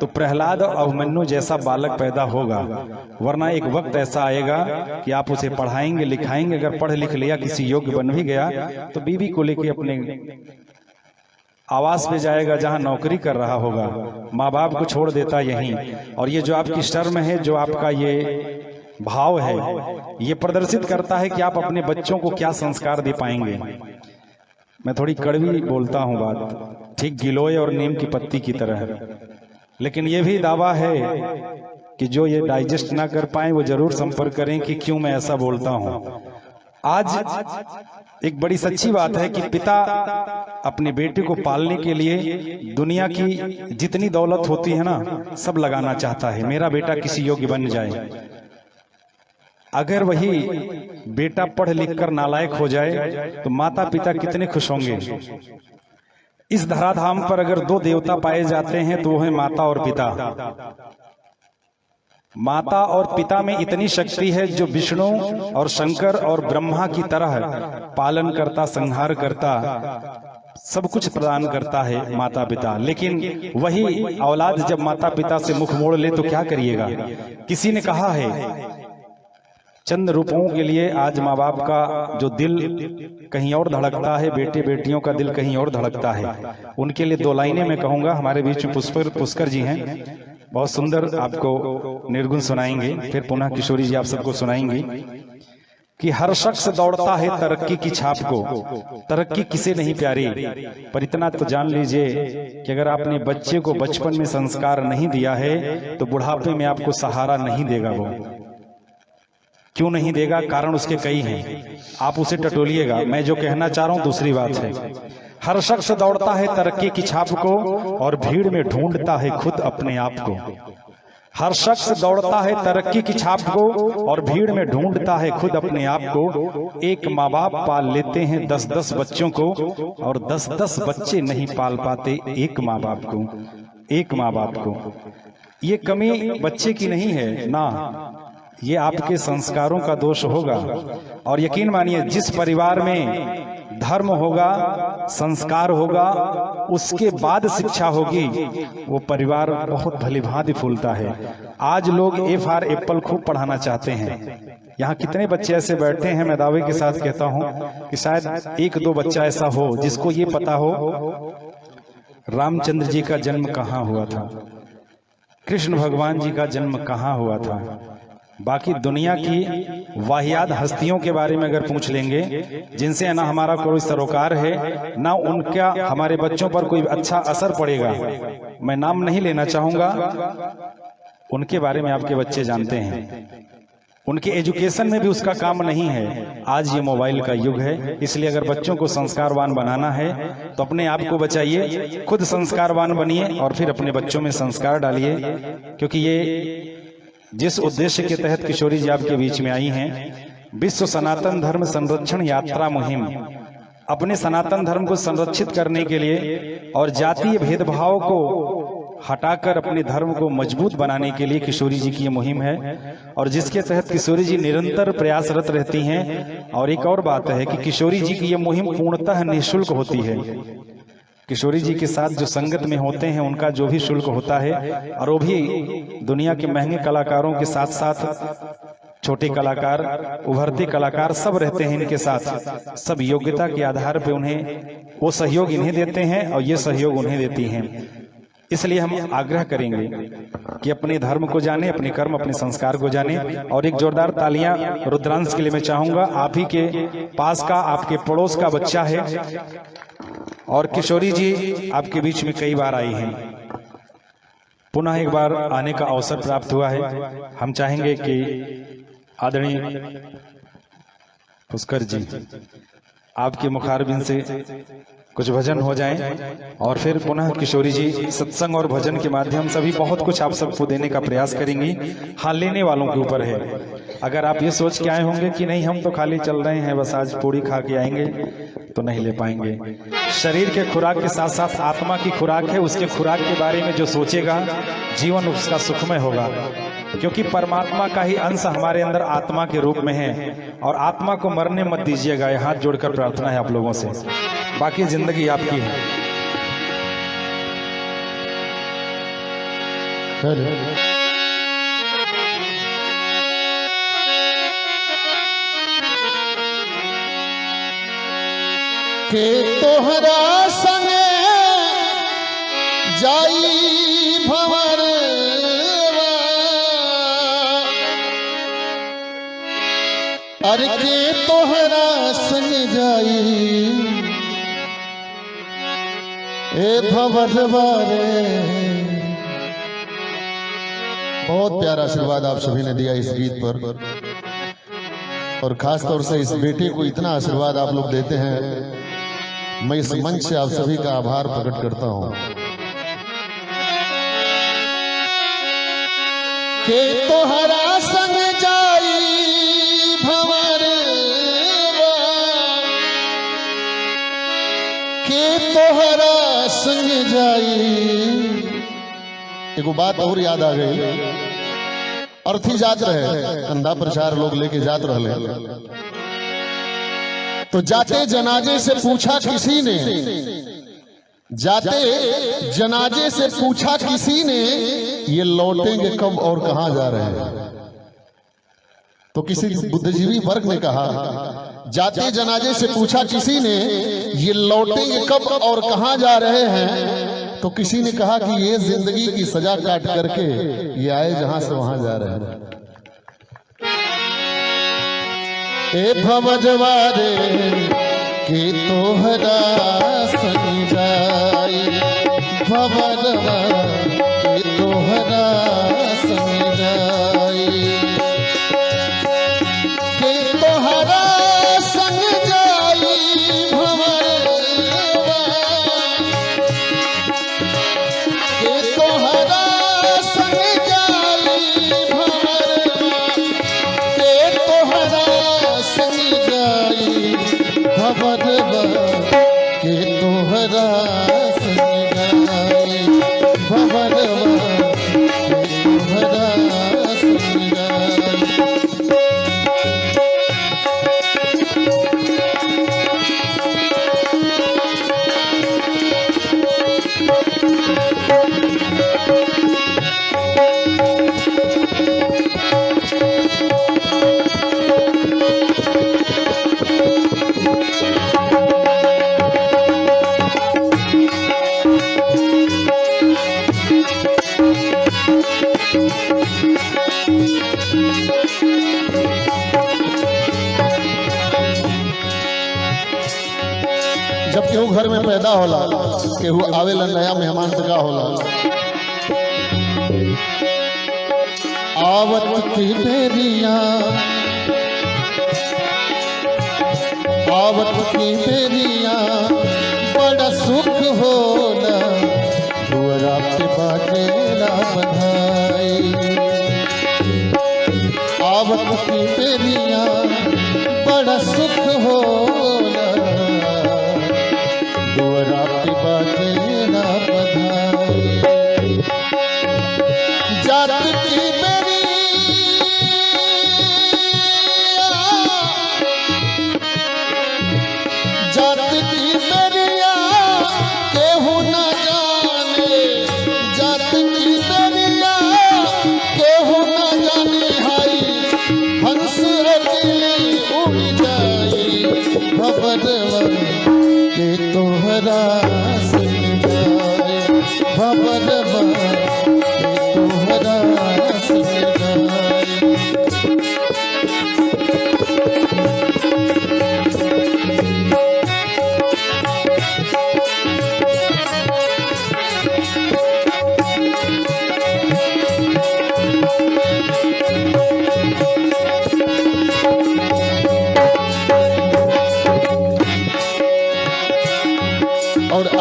B: तो प्रहलाद और अभिमन्यु जैसा बालक पैदा होगा। वरना एक वक्त ऐसा आएगा कि आप उसे पढ़ाएंगे लिखाएंगे, अगर पढ़ लिख लिया, किसी योग्य बन भी गया, तो बीवी को लेके अपने आवास पे जाएगा जहां नौकरी कर रहा होगा। माँ बाप को छोड़ देता यहीं। और ये जो आपकी शर्म है, जो आपका ये भाव है, ये प्रदर्शित करता है कि आप अपने बच्चों को क्या संस्कार दे पाएंगे। मैं थोड़ी कड़वी बोलता हूं बात, ठीक गिलोय और नीम की पत्ती की तरह है, लेकिन ये भी दावा है कि जो ये डाइजेस्ट ना कर पाए वो जरूर संपर्क करें कि क्यों मैं ऐसा बोलता हूं। आज एक बड़ी सच्ची बात है कि पिता अपने बेटे को पालने के लिए दुनिया की जितनी दौलत होती है ना, सब लगाना चाहता है, मेरा बेटा किसी योग्य बन जाए। अगर वही बेटा पढ़ लिख कर नालायक हो जाए तो माता पिता कितने खुश होंगे। इस धराधाम पर अगर दो देवता पाए जाते हैं तो वो है माता और पिता। माता और पिता में इतनी शक्ति है जो विष्णु और शंकर और ब्रह्मा की तरह पालन करता, संहार करता, सब कुछ प्रदान करता है माता पिता। लेकिन वही औलाद जब माता पिता से मुख मोड़ ले तो क्या करिएगा। किसी ने कहा है, चंद रुपयों के लिए आज माँ बाप का जो दिल कहीं और धड़कता है, बेटे बेटियों का दिल कहीं और धड़कता है। उनके लिए दो लाइनें मैं कहूंगा। हमारे बीच में पुष्कर जी हैं, बहुत सुंदर आपको निर्गुण सुनाएंगे, फिर पुनः किशोरी जी आप सबको सुनाएंगी कि हर शख्स दौड़ता है तरक्की की छाप को, तरक्की किसे नहीं प्यारी। पर इतना तो जान लीजिए कि अगर आपने बच्चे को बचपन में संस्कार नहीं दिया है तो बुढ़ापे में आपको सहारा नहीं देगा। वो क्यों नहीं देगा? कारण उसके कई हैं, आप उसे टटोलिएगा। मैं जो कहना चाह रहा हूं दूसरी बात है। हर शख्स दौड़ता है तरक्की की छाप को और भीड़ में ढूंढता है खुद अपने आप को। हर शख्स दौड़ता है तरक्की की छाप को और भीड़ में ढूंढता है खुद अपने आप को। एक माँ बाप पाल लेते हैं 10-10 बच्चों को और 10-10 बच्चे नहीं पाल पाते एक माँ बाप को, एक माँ बाप को। ये कमी बच्चे की नहीं है ना, ये आपके संस्कारों का दोष होगा। और यकीन मानिए, जिस परिवार में धर्म होगा, संस्कार होगा, उसके बाद शिक्षा होगी, वो परिवार बहुत भलीभांति फूलता है। आज लोग फॉर एप्पल खूब पढ़ाना चाहते हैं। यहाँ कितने बच्चे ऐसे बैठे हैं, मैं दावे के साथ कहता हूँ कि शायद 1-2 बच्चा ऐसा हो जिसको ये पता हो रामचंद्र जी का जन्म कहाँ हुआ था, कृष्ण भगवान जी का जन्म कहाँ हुआ था। बाकी दुनिया की वाहियात हस्तियों के बारे में अगर पूछ लेंगे, जिनसे ना हमारा कोई सरोकार है, ना उनका हमारे बच्चों पर कोई अच्छा असर पड़ेगा, मैं नाम नहीं लेना चाहूंगा, उनके बारे में आपके बच्चे जानते हैं। उनके एजुकेशन में भी उसका काम नहीं है। आज ये मोबाइल का युग है, इसलिए अगर बच्चों को संस्कारवान बनाना है तो अपने आप को बचाइए, खुद संस्कारवान बनिए और फिर अपने बच्चों में संस्कार डालिए। क्योंकि ये जिस उद्देश्य के तहत किशोरी जी आपके बीच में आई हैं, विश्व सनातन धर्म संरक्षण यात्रा मुहिम, अपने सनातन धर्म को संरक्षित करने के लिए और जातीय भेदभाव को हटाकर अपने धर्म को मजबूत बनाने के लिए किशोरी जी की ये मुहिम है, और जिसके तहत किशोरी जी निरंतर प्रयासरत रहती हैं। और एक और बात है कि किशोरी जी की ये मुहिम पूर्णतः निःशुल्क होती है। किशोरी जी के साथ जो संगत में होते हैं उनका जो भी शुल्क होता है, और वो भी दुनिया के महंगे कलाकारों के साथ साथ छोटे कलाकार, उभरते कलाकार सब रहते हैं इनके साथ। सब योग्यता के आधार पे उन्हें वो सहयोग इन्हें देते हैं और ये सहयोग उन्हें देती हैं। इसलिए हम आग्रह करेंगे कि अपने धर्म को जाने, अपने कर्म, अपने संस्कार को जाने। और एक जोरदार तालियां रुद्रांश के लिए मैं चाहूंगा। आप ही के पास का, आपके पड़ोस का बच्चा है और किशोरी जी आपके बीच में कई बार आई हैं। पुनः एक बार आने का अवसर प्राप्त हुआ है। हम चाहेंगे कि आदरणीय पुष्कर जी आपके मुखारबिंद से कुछ भजन हो जाएं और फिर पुनः किशोरी जी सत्संग और भजन के माध्यम से भी बहुत कुछ आप सबको देने का प्रयास करेंगी। हाँ, लेने वालों के ऊपर है। अगर आप ये सोच के आए होंगे कि नहीं हम तो खाली चल रहे हैं, बस आज पूड़ी खा के आएंगे, तो नहीं ले पाएंगे। शरीर के खुराक के साथ साथ आत्मा की खुराक है, उसके खुराक के बारे में जो सोचेगा जीवन उसका सुखमय होगा, क्योंकि परमात्मा का ही अंश हमारे अंदर आत्मा के रूप में है। और आत्मा को मरने मत दीजिएगा, ये हाथ जोड़कर प्रार्थना है आप लोगों से। बाकी जिंदगी आपकी है।
C: के तोहरा संगे जाई भंवर, अरे के तोहरा संग जाई ए भंवरवा रे। बहुत प्यारा आशीर्वाद आप सभी ने दिया इस गीत पर, और खास तौर से इस बेटे को इतना आशीर्वाद आप लोग देते हैं। मैं इस मंच से आप सभी का आभार प्रकट करता हूं। के तोहरा संग जाई भंवरवा, के तोहरा संग जाई। एगो बात और याद आ गई, अर्थी जात रहे, कंधा प्रचार लोग लेके जात रहे, तो जाते जनाजे से पूछा किसी ने, जाते जनाजे से पूछा किसी ने, ये लौटेंगे कब और कहां जा रहे हैं। तो किसी बुद्धिजीवी वर्ग ने कहा, जाते जनाजे से पूछा किसी ने, ये लौटेंगे कब और कहां जा रहे हैं। तो किसी ने कहा कि ये जिंदगी की सजा काट करके ये आए जहां से वहां जा रहे हैं। ए भंवरवा रे के तोहरा संग जाई, भंवरवा के तोहरा संग जाई, के तोहरा संग जाई भंवरवा, के तोहरा संग जाई भंवरवा, के तोहरा संग जाई भंवरवा, के तोहरा संग जाई भंवरवा, के तोहरा संग जाई। जब केहू घर में पैदा होला, केहू आवेला नया मेहमान तो का होला, आवत की बेरिया, आवत की बेरिया बड़ा सुख होला, दुआरा पे बाजेला बधाई। आवत की बेरिया बड़ा सुख होला, दुआरा पे बाजेला बधाई। जात की जात की बेरिया केहू न जाने, जात की बेरिया केहू न जाने, हाई हंस अकेली उड़ जाई भंवरवा के तोहरा संग जाई, भंवरवा के तोहरा संग जाई।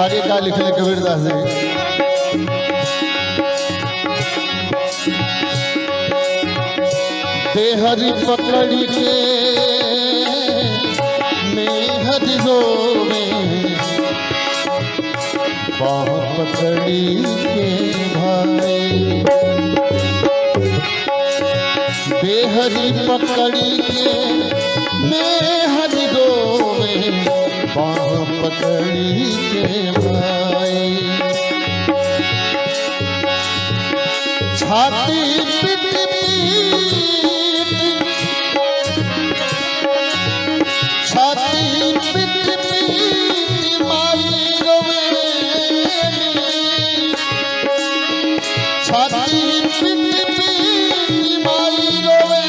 C: आगे का लिखले कबीरदास जी, हरि पकड़ी के मैं हरि रोवे, बाह पकड़ी के भाई, बेहरी पकड़ी के मैं हरि रोवे, बाह पकड़ी के भाई, छाती पिट छाती पिट माई रोवे, छाती पिट माई रोवे,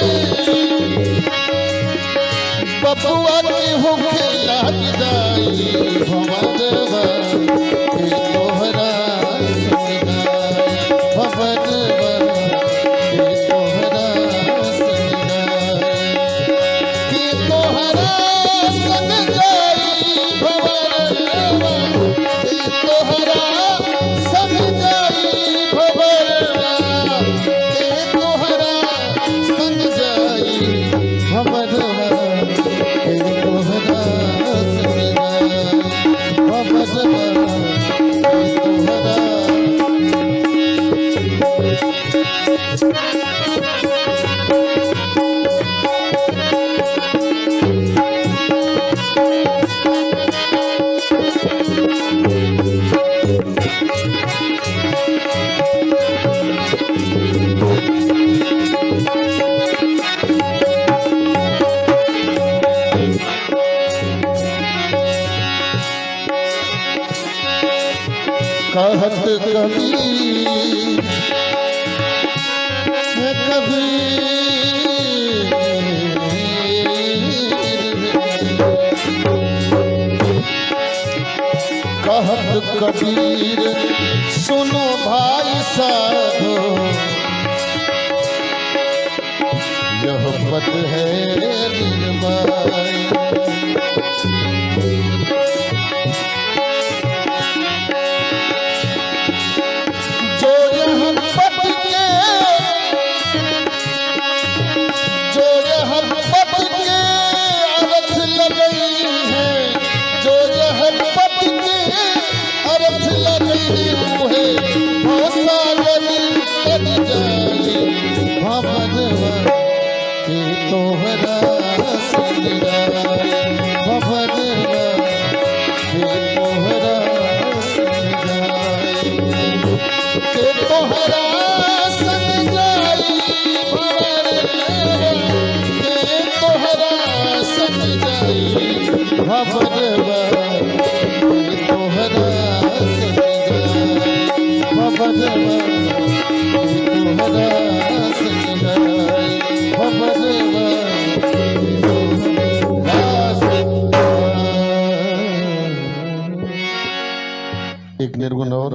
C: बबुआ के होके लाग जाई भवरवा के तोहरा संगाई, भवरवा के तोहरा संगाई, के तोहरा संग जाई भवरवा, के तोहरा संग जाई भवरवा, के तोहरा संग जाई भवरवा, के तोहरा संग जाई भवरवा, के तोहरा। कहत कबीर कहत कबीर सुनो भाई साधो, यह पद है निर्भय, जो यह पद के, जो यह पद के अर्थ लगई है, जो यह पद के अर्थ लगई मुहे भौसागर तज जाई भवरवा, के तोहरा संग जाई भवरवा, के तोहरा संग जाई, के तोहरा संग जाई भवरवा, के तोहरा संग जाई भवरवा, के तोहरा संग जाई भवरवा, के तोहरा संग जाई भवरवा, के तोहरा संग जाई। एक निर्गुण और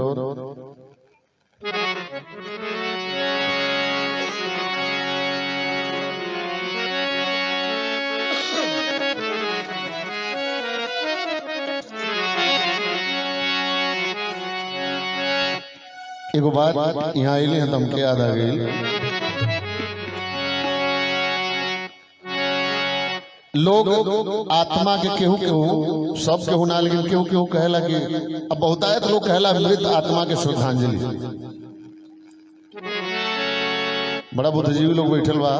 C: एगो बात यहाँ अले हैं तमके याद आ गई। लोग आत्मा के केहू केहू सब केहू ना, लेकिन केहू केहू कहेला कि अब बहुतायत लोग कहेला मृत आत्मा के श्रद्धांजलि। बड़ा बुद्धिजीवी लोग बैठल बा,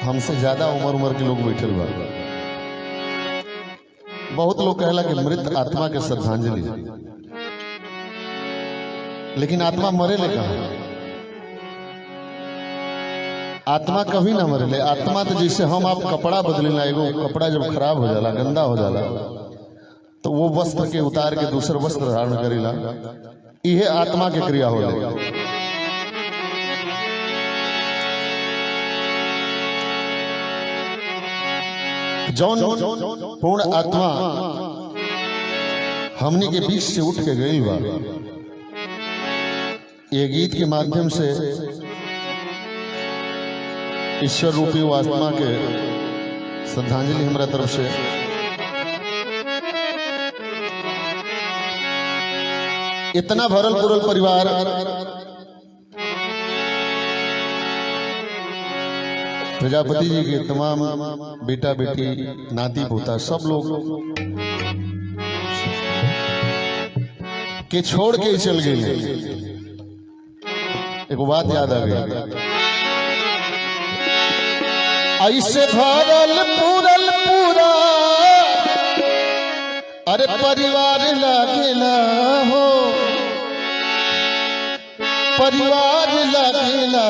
C: हमसे ज्यादा उम्र के लोग बैठल बा। बहुत लोग कहेला कि मृत आत्मा के श्रद्धांजलि, लेकिन आत्मा मरे ले कहा? आत्मा कभी ना मरे ले। आत्मा तो जैसे हम आप कपड़ा बदलेला, एगो कपड़ा जब खराब हो जाला, गंदा हो जाला, तो वो वस्त्र के उतार के दूसरा वस्त्र धारण करेला, यह आत्मा के क्रिया हो जाए। जौन पूर्ण आत्मा हमनी के बीच से उठ के गई बा, ये गीत के माध्यम से ईश्वर रूपी वो आत्मा के श्रद्धांजलि हमारा तरफ से। इतना भरल पुरल परिवार, प्रजापति जी के तमाम बेटा बेटी नाती पोता सब लोग के छोड़ के चल गए। एक बात याद आ गई, ऐसे भरल पूरल पूरा अरे परिवार लागेला हो, परिवार लागेला।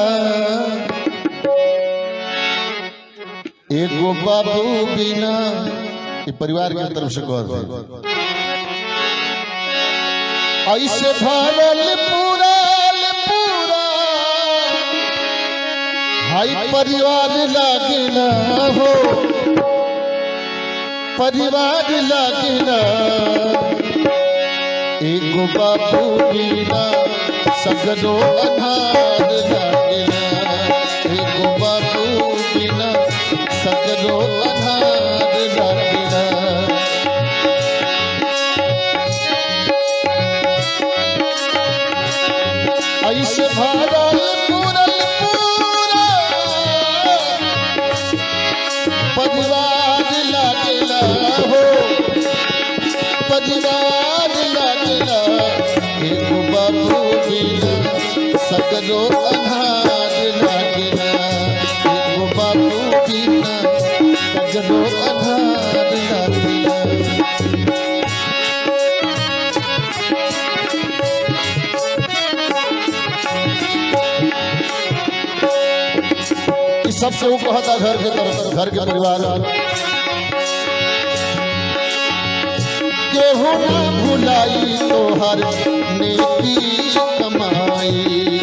C: एगो बाबू बिना, ये परिवार की तरफ से कह दे, ऐसे भरल पूरल पूरा हाई परिवार लागेला हो, परिवार लागेला। एगो बाबू बिना सगरो अनार लागेला, एगो बाबू बिना सगरो अनार लागेला। ऐसे भरल पूरल पूरा परिवार लागेला हो, परिवार लागेला। एगो बाबू बिना सगरो अनार लागेला, एगो बाबू बिना सगरो अनार लागेला। सबसे वो कहता घर के तरफ, घर के परिवार, केहू ना भुलाई तोहर नेकी कमाई।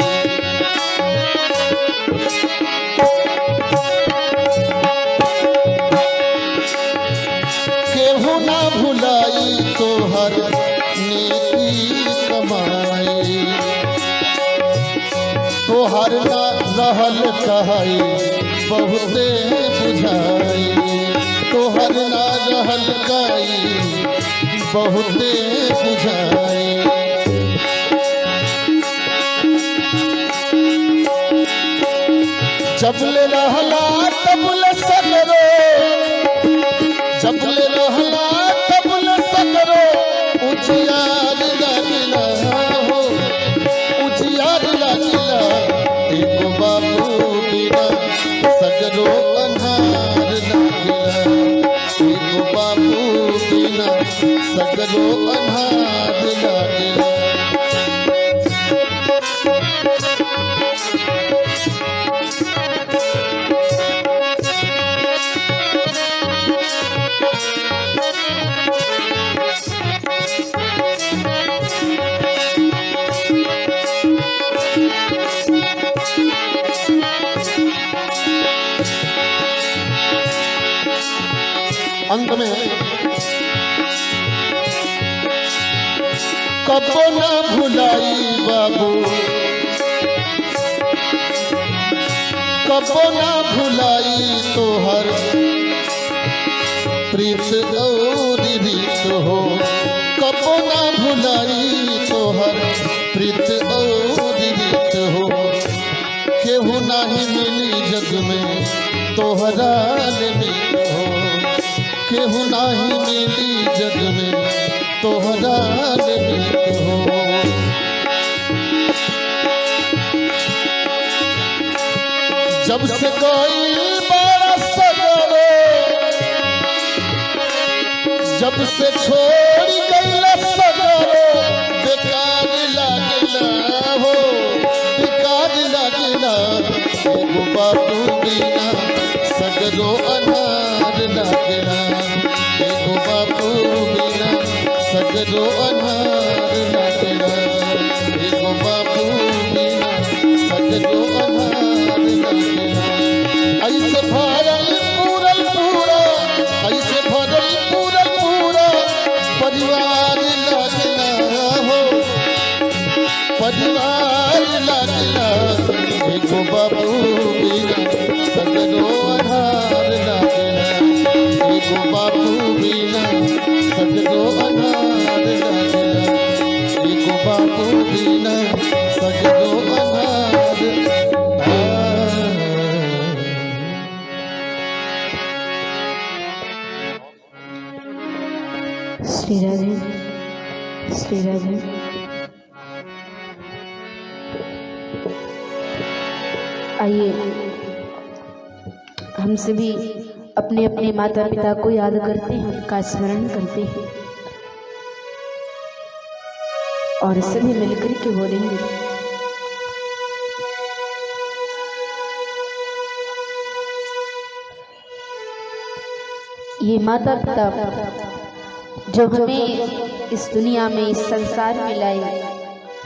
C: केहू ना भुलाई तोहर नेकी कमाई। तोहर ना रहल कहाई बहुते बुझाई, तोहर ना रहल कहाई बहुते बुझाई। जबले रहला तबले सगरो, जबले रहला तबले सगरो उजियार लागेला हो, उजियार लागेला। एगो बाबू बिना सगरो अन्हार लागेला, एगो बाबू बिना सगरो अन्हार लागेला। अंत में कबो ना भुलाई बाबू, कबो ना भुलाई तोहर प्रीत और रीत हो, कबो ना भुलाई तोहर प्रीत और रीत हो। केहू नाही मिली जग में तोहरा मीत हो, केहू नाही मिली जग में तोहरा मीत हो। जब से कोई बड़ा सगरो, जब से छोड़ गईला सगरो, बेकार लागेला हो, बेकार लागेला। एगो बाबू बिना सगरो अनार लागेला, एगो बाबू बिना सगरो अनार लागेला, एगो बाबू बिना सगरो अनार लागेला। ऐसे भरल पूरल पूरा, ऐसे भरल पूरल पूरा परिवार लागेला हो, परिवार लागेला। एगो बाबू बिना सगरो अनार लागेला, एगो बाबू बिना सगरो अनार लागेला, एगो बाबू
A: श्री राधे, श्री राधे। आइए हम सभी अपने अपने माता पिता को याद करते हैं, उनका स्मरण करते हैं और सभी मिलकर के बोलेंगे, ये माता पिता जो हमें इस दुनिया में, इस संसार में लाए,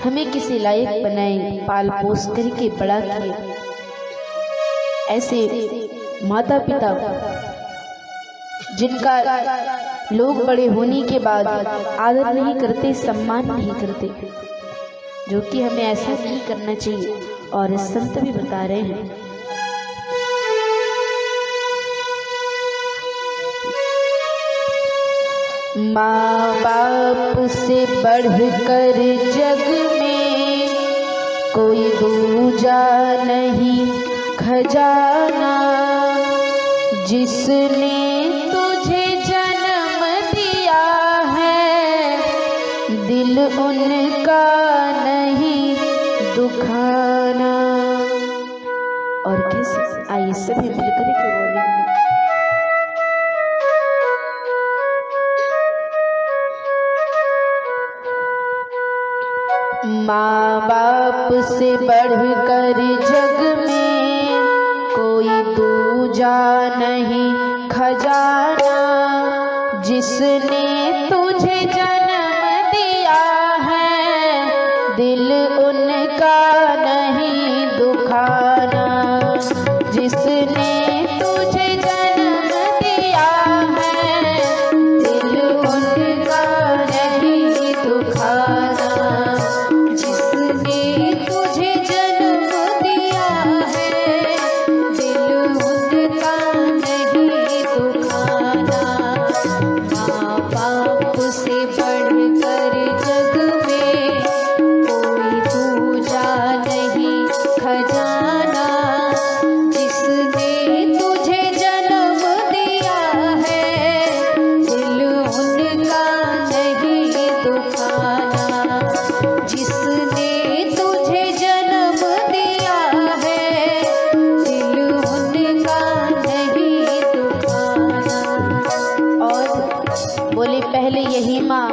A: हमें किसी लायक बनाए, पाल पोस करके बड़ा किए, ऐसे माता पिता जिनका लोग बड़े होने के बाद आदर नहीं करते, सम्मान नहीं करते, जो कि हमें ऐसा नहीं करना चाहिए। और संत भी बता रहे हैं, माँ बाप से बढ़कर जग में कोई दूजा नहीं खजाना, जिसने तुझे जन्म दिया है, दिल उनका नहीं दुखाना। और कैसे, आइए सभी मिलकर के बोलेंगे, माँ बाप से बढ़कर जग में कोई दूजा नहीं खजाना, जिसने तुझे जन्म दिया है, दिल उनका नहीं दुखाना, जिसने तुझे जन्म दिया है, दिल उनका नहीं दुखाना, पहले यही माँ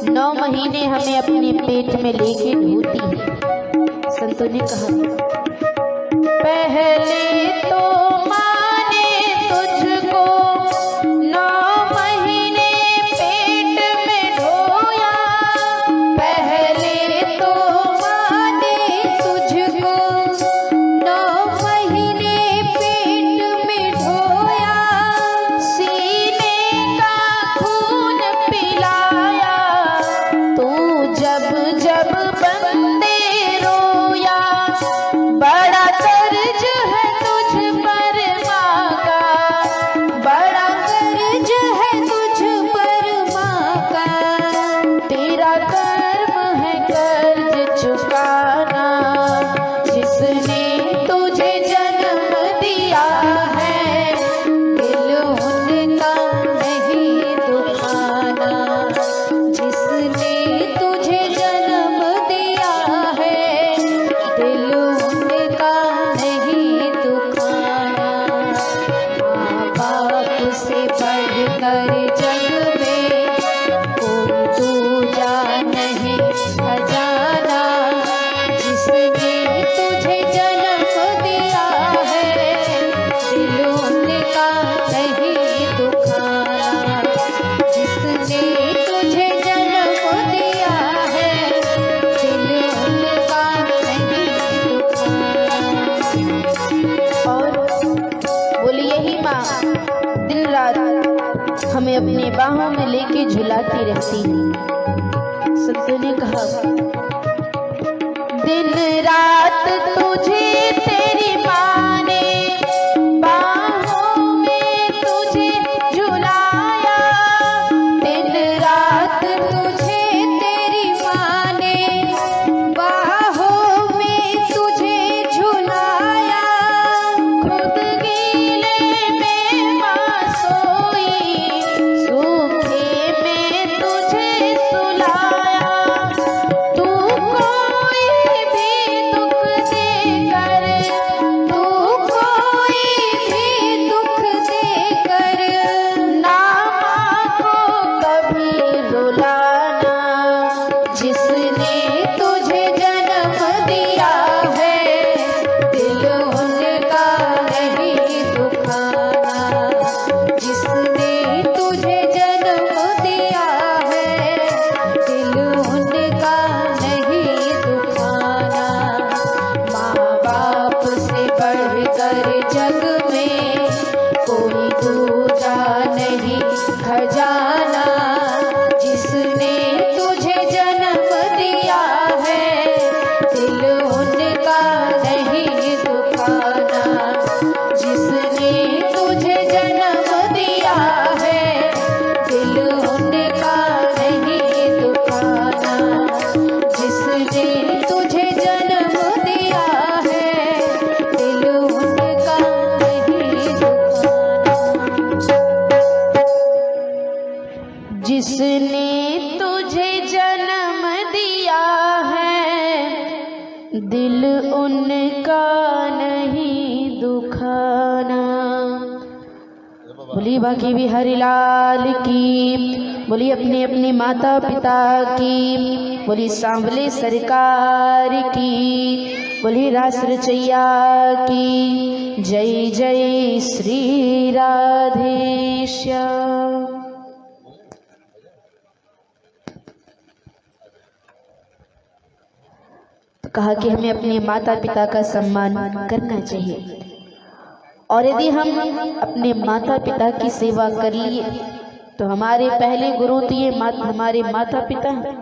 A: 9 महीने हमें अपने पेट में लेके ढूंढती है। संतों ने कहा, पहले तो माँ ने तुझको 9 महीने पेट में ढोया, पहले तो माँ ने तुझको 9 महीने पेट में ढोया, सीने का खून पिलाया, तू जब जब बंदे रोया, बड़ा कर्ज है तुझ पर माँ का, बड़ा कर्ज है तुझ पर माँ का, तेरा कर्म है कर्ज चुकाना, जिसने तुझे जन्म दिया है, दिल उनका नहीं दुखाना, जिसने तुझे जन्म दिया है, दिल उनका नहीं दुखाना। माँ बाप से बढ़कर जग में कोई दूजा नहीं खजाना, जिसने तुझे जन्म दिया है, दिल उनका नहीं दुखाना, जिसने तुझे जन्म दिया है, दिल उनका नहीं दुखाना। और बोली यही माँ दिन रात हमें अपने बाहों में लेके झुलाती रहती है। संतों ने कहा, दिन रात तुझे तेरी माँ ने बाहों में तुझे झुलाया, दिन रात तुझे तेरी माँ ने बाहों में तुझे झुलाया, खुद गीले में माँ सोई, सूखे में कर जग में कोई दूजा नहीं खजाना। जिसने तुझे जन्म दिया है दिल उनका नहीं दुखाना। जिसने तुझे जन्म दिया है दिल उनका नहीं दुखाना। जिसने तुझे जन्म दिया है दिल उनका नहीं दुखाना। जिसने तुझे जन्म दिया है दिल उनका नहीं दुखाना। बोली बाकी बिहारी लाल की, बोली अपने अपने माता पिता की, बोली सांवले सरकार की, बोली रास रचैया की। जय जय श्री राधेश्याम। तो कहा कि हमें अपने माता पिता का सम्मान करना चाहिए, और यदि हम अपने माता पिता की सेवा कर लिए तो हमारे पहले गुरु तो ये हमारे माता पिता हैं।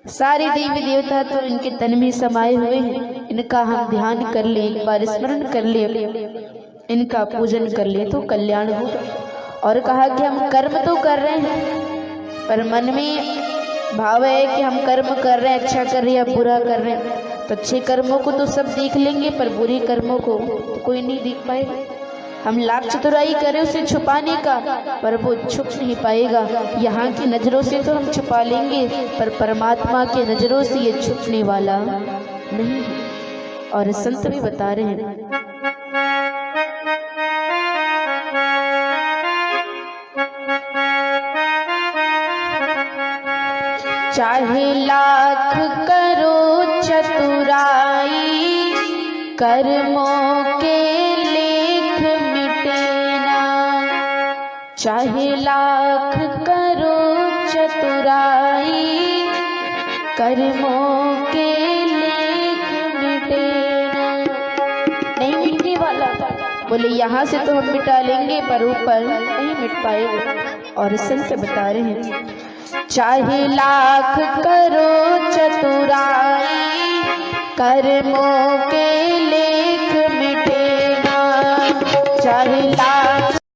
A: सारे देवी देवता तो इनके तन में समाये हुए हैं। इनका हम ध्यान कर ले, एक बार स्मरण कर ले, इनका पूजन कर ले तो कल्याण होगा। और कहा कि हम कर्म तो कर रहे हैं पर मन में भाव है कि हम कर्म कर रहे हैं, अच्छा कर रहे हैं या बुरा कर रहे हैं। तो अच्छे कर्मों को तो सब देख लेंगे पर बुरे कर्मों को तो कोई नहीं देख पाएगा। हम लाख चतुराई करें उसे छुपाने का पर वो छुप नहीं पाएगा। यहाँ की नज़रों से तो हम छुपा लेंगे पर परमात्मा के नज़रों से ये छुपने वाला नहीं है। और संत भी बता रहे हैं, चाहे लाख करो चतुराई कर्मों के लेख मिटे ना। चाहे लाख करो चतुराई कर्मों के लेख मिटे ना। नहीं मिटने वाला। बोले यहाँ से तो हम मिटा लेंगे पर ऊपर नहीं मिट पाएगा। और संत बता रहे हैं, चाहे लाख करो चतुराई कर्मों के लेख मिटे ना। चाहे लाख